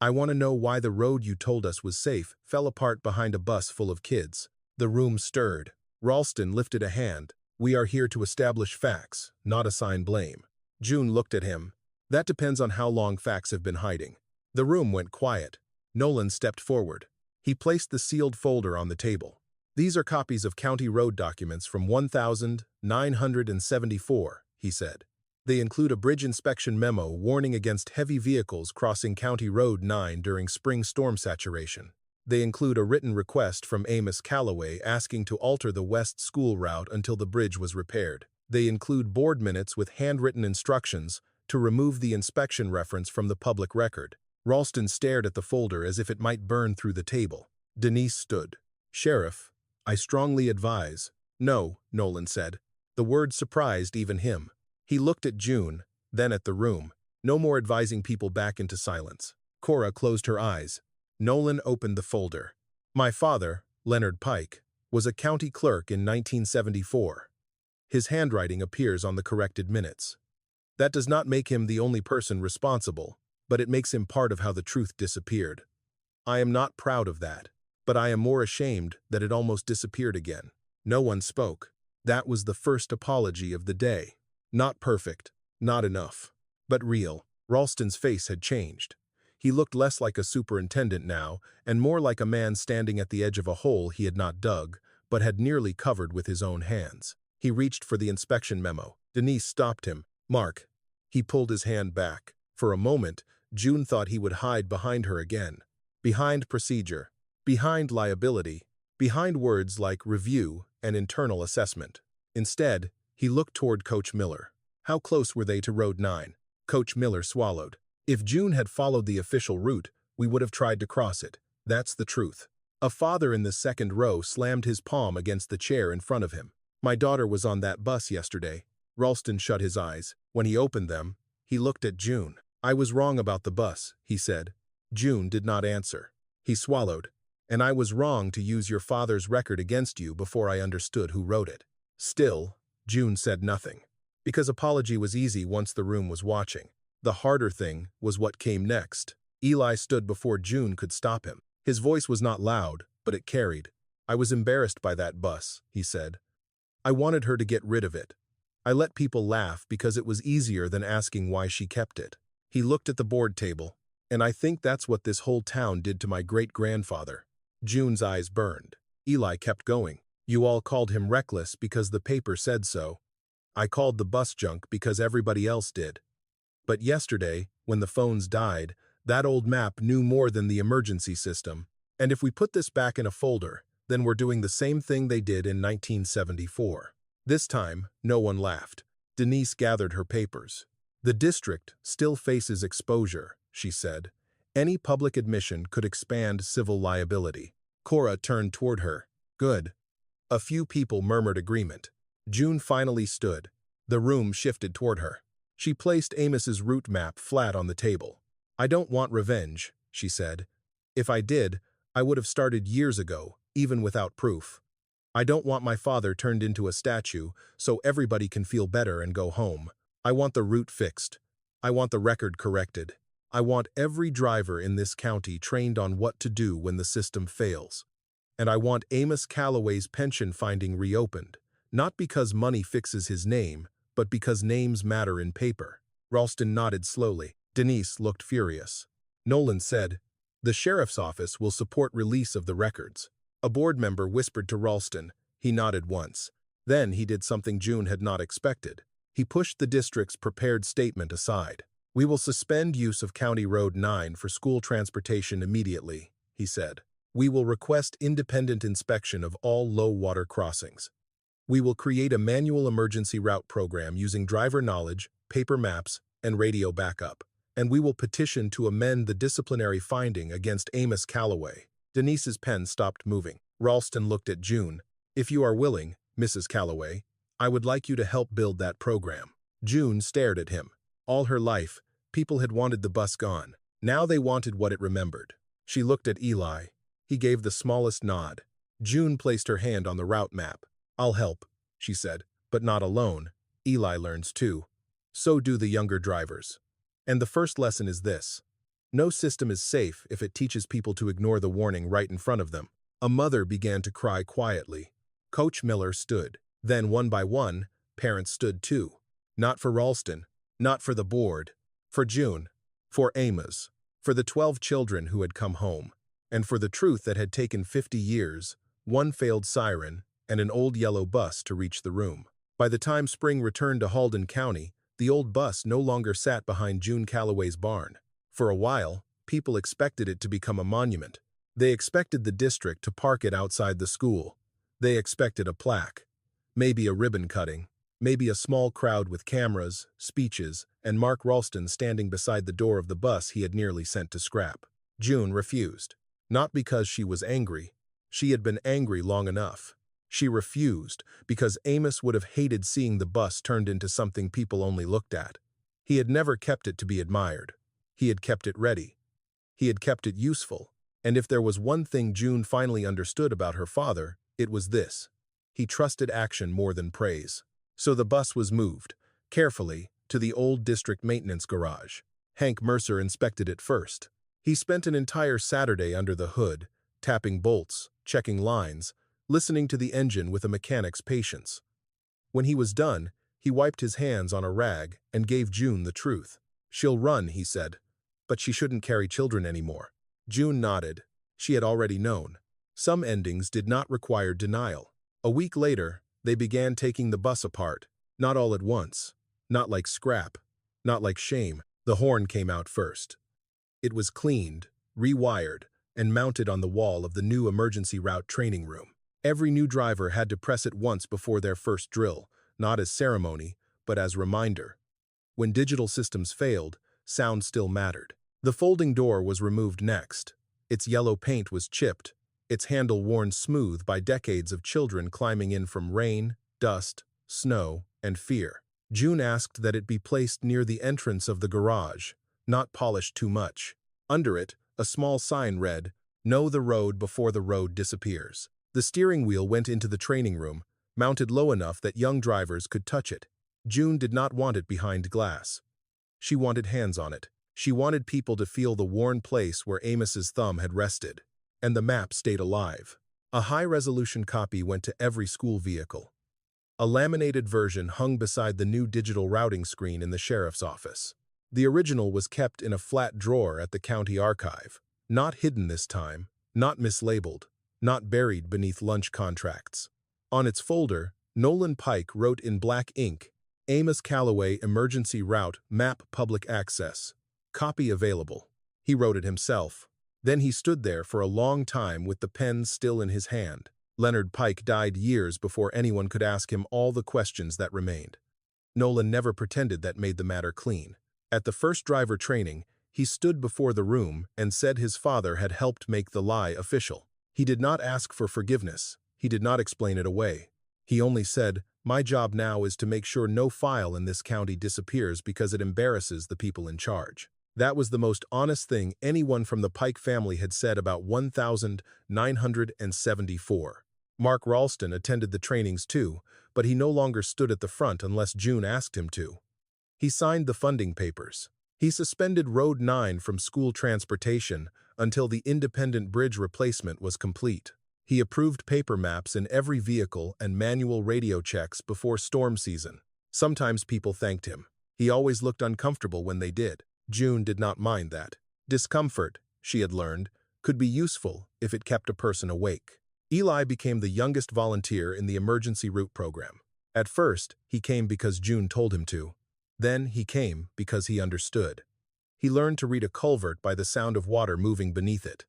I want to know why the road you told us was safe fell apart behind a bus full of kids." The room stirred. Ralston lifted a hand. "We are here to establish facts, not assign blame." June looked at him. "That depends on how long facts have been hiding." The room went quiet. Nolan stepped forward. He placed the sealed folder on the table. "These are copies of county road documents from 1974, he said. "They include a bridge inspection memo warning against heavy vehicles crossing County Road 9 during spring storm saturation. They include a written request from Amos Calloway asking to alter the west school route until the bridge was repaired. They include board minutes with handwritten instructions to remove the inspection reference from the public record." Ralston stared at the folder as if it might burn through the table. Denise stood. "Sheriff, I strongly advise." "No," Nolan said. The word surprised even him. He looked at June, then at the room. "No more advising people back into silence." Cora closed her eyes. Nolan opened the folder. "My father, Leonard Pike, was a county clerk in 1974. His handwriting appears on the corrected minutes. That does not make him the only person responsible, but it makes him part of how the truth disappeared. I am not proud of that, but I am more ashamed that it almost disappeared again." No one spoke. That was the first apology of the day. Not perfect, not enough, but real. Ralston's face had changed. He looked less like a superintendent now, and more like a man standing at the edge of a hole he had not dug, but had nearly covered with his own hands. He reached for the inspection memo. Denise stopped him. "Mark." He pulled his hand back. For a moment, June thought he would hide behind her again. Behind procedure, behind liability, behind words like review and internal assessment. Instead, he looked toward Coach Miller. How close were they to Road 9? Coach Miller swallowed. "If June had followed the official route, we would have tried to cross it. That's the truth." A father in the second row slammed his palm against the chair in front of him. "My daughter was on that bus yesterday." Ralston shut his eyes. When he opened them, he looked at June. "I was wrong about the bus," he said. June did not answer. He swallowed. "And I was wrong to use your father's record against you before I understood who wrote it." Still, June said nothing. Because apology was easy once the room was watching. The harder thing was what came next. Eli stood before June could stop him. His voice was not loud, but it carried. "I was embarrassed by that bus," he said. "I wanted her to get rid of it. I let people laugh because it was easier than asking why she kept it." He looked at the board table. "And I think that's what this whole town did to my great-grandfather." June's eyes burned. Eli kept going. "You all called him reckless because the paper said so. I called the bus junk because everybody else did. But yesterday, when the phones died, that old map knew more than the emergency system. And if we put this back in a folder, then we're doing the same thing they did in 1974. This time, no one laughed. Denise gathered her papers. "The district still faces exposure," she said. "Any public admission could expand civil liability." Cora turned toward her. "Good." A few people murmured agreement. June finally stood. The room shifted toward her. She placed Amos's route map flat on the table. "I don't want revenge," she said. "If I did, I would have started years ago, even without proof. I don't want my father turned into a statue so everybody can feel better and go home. I want the route fixed. I want the record corrected. I want every driver in this county trained on what to do when the system fails. And I want Amos Calloway's pension finding reopened, not because money fixes his name, but because names matter in paper." Ralston nodded slowly. Denise looked furious. Nolan said, "The sheriff's office will support release of the records." A board member whispered to Ralston. He nodded once. Then he did something June had not expected. He pushed the district's prepared statement aside. "We will suspend use of County Road 9 for school transportation immediately," he said. "We will request independent inspection of all low-water crossings. We will create a manual emergency route program using driver knowledge, paper maps, and radio backup. And we will petition to amend the disciplinary finding against Amos Calloway." Denise's pen stopped moving. Ralston looked at June. "If you are willing, Mrs. Calloway, I would like you to help build that program." June stared at him. All her life, people had wanted the bus gone. Now they wanted what it remembered. She looked at Eli. He gave the smallest nod. June placed her hand on the route map. "I'll help," she said, "but not alone. Eli learns too. So do the younger drivers. And the first lesson is this: no system is safe if it teaches people to ignore the warning right in front of them." A mother began to cry quietly. Coach Miller stood. Then, one by one, parents stood too. Not for Ralston, not for the board, for June, for Amos, for the 12 children who had come home, and for the truth that had taken 50 years, one failed siren, and an old yellow bus to reach the room. By the time spring returned to Halden County, the old bus no longer sat behind June Calloway's barn. For a while, people expected it to become a monument. They expected the district to park it outside the school. They expected a plaque, maybe a ribbon cutting, maybe a small crowd with cameras, speeches, and Mark Ralston standing beside the door of the bus he had nearly sent to scrap. June refused. Not because she was angry. She had been angry long enough. She refused because Amos would have hated seeing the bus turned into something people only looked at. He had never kept it to be admired. He had kept it ready. He had kept it useful. And if there was one thing June finally understood about her father, it was this: he trusted action more than praise. So the bus was moved, carefully, to the old district maintenance garage. Hank Mercer inspected it first. He spent an entire Saturday under the hood, tapping bolts, checking lines, listening to the engine with a mechanic's patience. When he was done, he wiped his hands on a rag and gave June the truth. "She'll run," he said, "but she shouldn't carry children anymore." June nodded. She had already known. Some endings did not require denial. A week later, they began taking the bus apart, not all at once, not like scrap, not like shame. The horn came out first. It was cleaned, rewired, and mounted on the wall of the new emergency route training room. Every new driver had to press it once before their first drill, not as ceremony, but as reminder. When digital systems failed, sound still mattered. The folding door was removed next. Its yellow paint was chipped, its handle worn smooth by decades of children climbing in from rain, dust, snow, and fear. June asked that it be placed near the entrance of the garage, not polished too much. Under it, a small sign read, "Know the road before the road disappears." The steering wheel went into the training room, mounted low enough that young drivers could touch it. June did not want it behind glass. She wanted hands on it. She wanted people to feel the worn place where Amos's thumb had rested. And the map stayed alive. A high-resolution copy went to every school vehicle. A laminated version hung beside the new digital routing screen in the sheriff's office. The original was kept in a flat drawer at the county archive. Not hidden this time, not mislabeled, not buried beneath lunch contracts. On its folder, Nolan Pike wrote in black ink, "Amos Calloway Emergency Route Map Public Access. Copy available." He wrote it himself. Then he stood there for a long time with the pen still in his hand. Leonard Pike died years before anyone could ask him all the questions that remained. Nolan never pretended that made the matter clean. At the first driver training, he stood before the room and said his father had helped make the lie official. He did not ask for forgiveness. He did not explain it away. He only said, "My job now is to make sure no file in this county disappears because it embarrasses the people in charge." That was the most honest thing anyone from the Pike family had said about 1974. Mark Ralston attended the trainings too, but he no longer stood at the front unless June asked him to. He signed the funding papers. He suspended Road 9 from school transportation until the independent bridge replacement was complete. He approved paper maps in every vehicle and manual radio checks before storm season. Sometimes people thanked him. He always looked uncomfortable when they did. June did not mind that. Discomfort, she had learned, could be useful if it kept a person awake. Eli became the youngest volunteer in the emergency route program. At first, he came because June told him to. Then he came because he understood. He learned to read a culvert by the sound of water moving beneath it.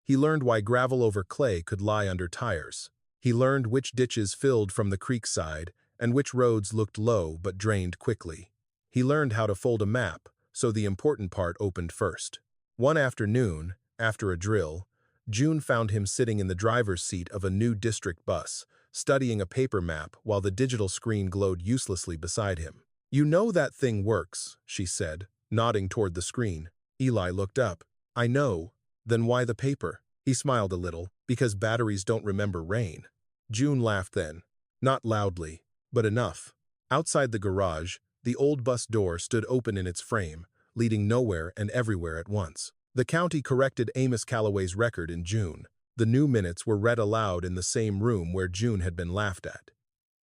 He learned why gravel over clay could lie under tires. He learned which ditches filled from the creek side and which roads looked low but drained quickly. He learned how to fold a map, so the important part opened first. One afternoon, after a drill, June found him sitting in the driver's seat of a new district bus, studying a paper map while the digital screen glowed uselessly beside him. "You know that thing works," she said, nodding toward the screen. Eli looked up. "I know. Then why the paper?" He smiled a little. "Because batteries don't remember rain." June laughed then. Not loudly, but enough. Outside the garage, the old bus door stood open in its frame, leading nowhere and everywhere at once. The county corrected Amos Calloway's record in June. The new minutes were read aloud in the same room where June had been laughed at.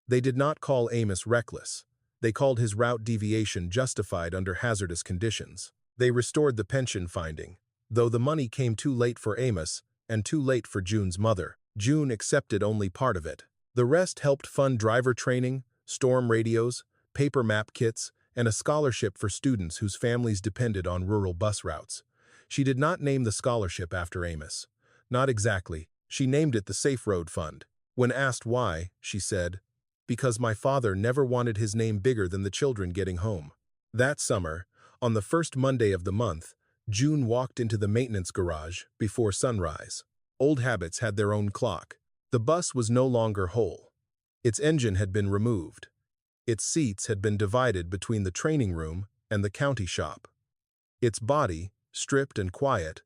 They did not call Amos reckless. They called his route deviation justified under hazardous conditions. They restored the pension finding, though the money came too late for Amos and too late for June's mother. June accepted only part of it. The rest helped fund driver training, storm radios, paper map kits, and a scholarship for students whose families depended on rural bus routes. She did not name the scholarship after Amos. Not exactly. She named it the Safe Road Fund. When asked why, she said, "Because my father never wanted his name bigger than the children getting home." That summer, on the first Monday of the month, June walked into the maintenance garage before sunrise. Old habits had their own clock. The bus was no longer whole. Its engine had been removed. Its seats had been divided between the training room and the county shop. Its body, stripped and quiet,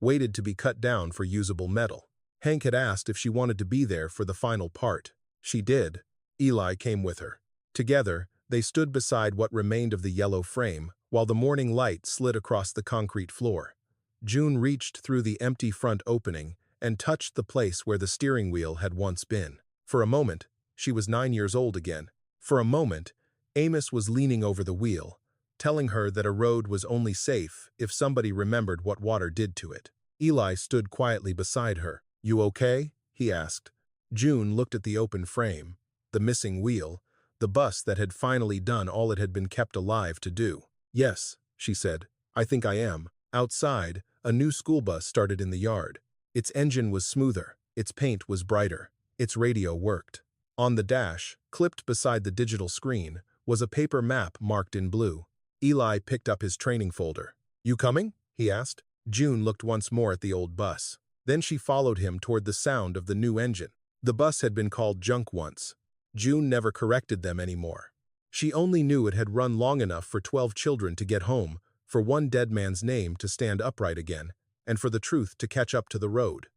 waited to be cut down for usable metal. Hank had asked if she wanted to be there for the final part. She did. Eli came with her. Together, they stood beside what remained of the yellow frame, while the morning light slid across the concrete floor. June reached through the empty front opening and touched the place where the steering wheel had once been. For a moment, she was 9 years old again. For a moment, Amos was leaning over the wheel, telling her that a road was only safe if somebody remembered what water did to it. Eli stood quietly beside her. "You okay?" he asked. June looked at the open frame, the missing wheel, the bus that had finally done all it had been kept alive to do. "Yes," she said, "I think I am." Outside, a new school bus started in the yard. Its engine was smoother, its paint was brighter, its radio worked. On the dash, clipped beside the digital screen, was a paper map marked in blue. Eli picked up his training folder. "You coming?" he asked. June looked once more at the old bus. Then she followed him toward the sound of the new engine. The bus had been called junk once. June never corrected them anymore. She only knew it had run long enough for 12 children to get home, for one dead man's name to stand upright again, and for the truth to catch up to the road.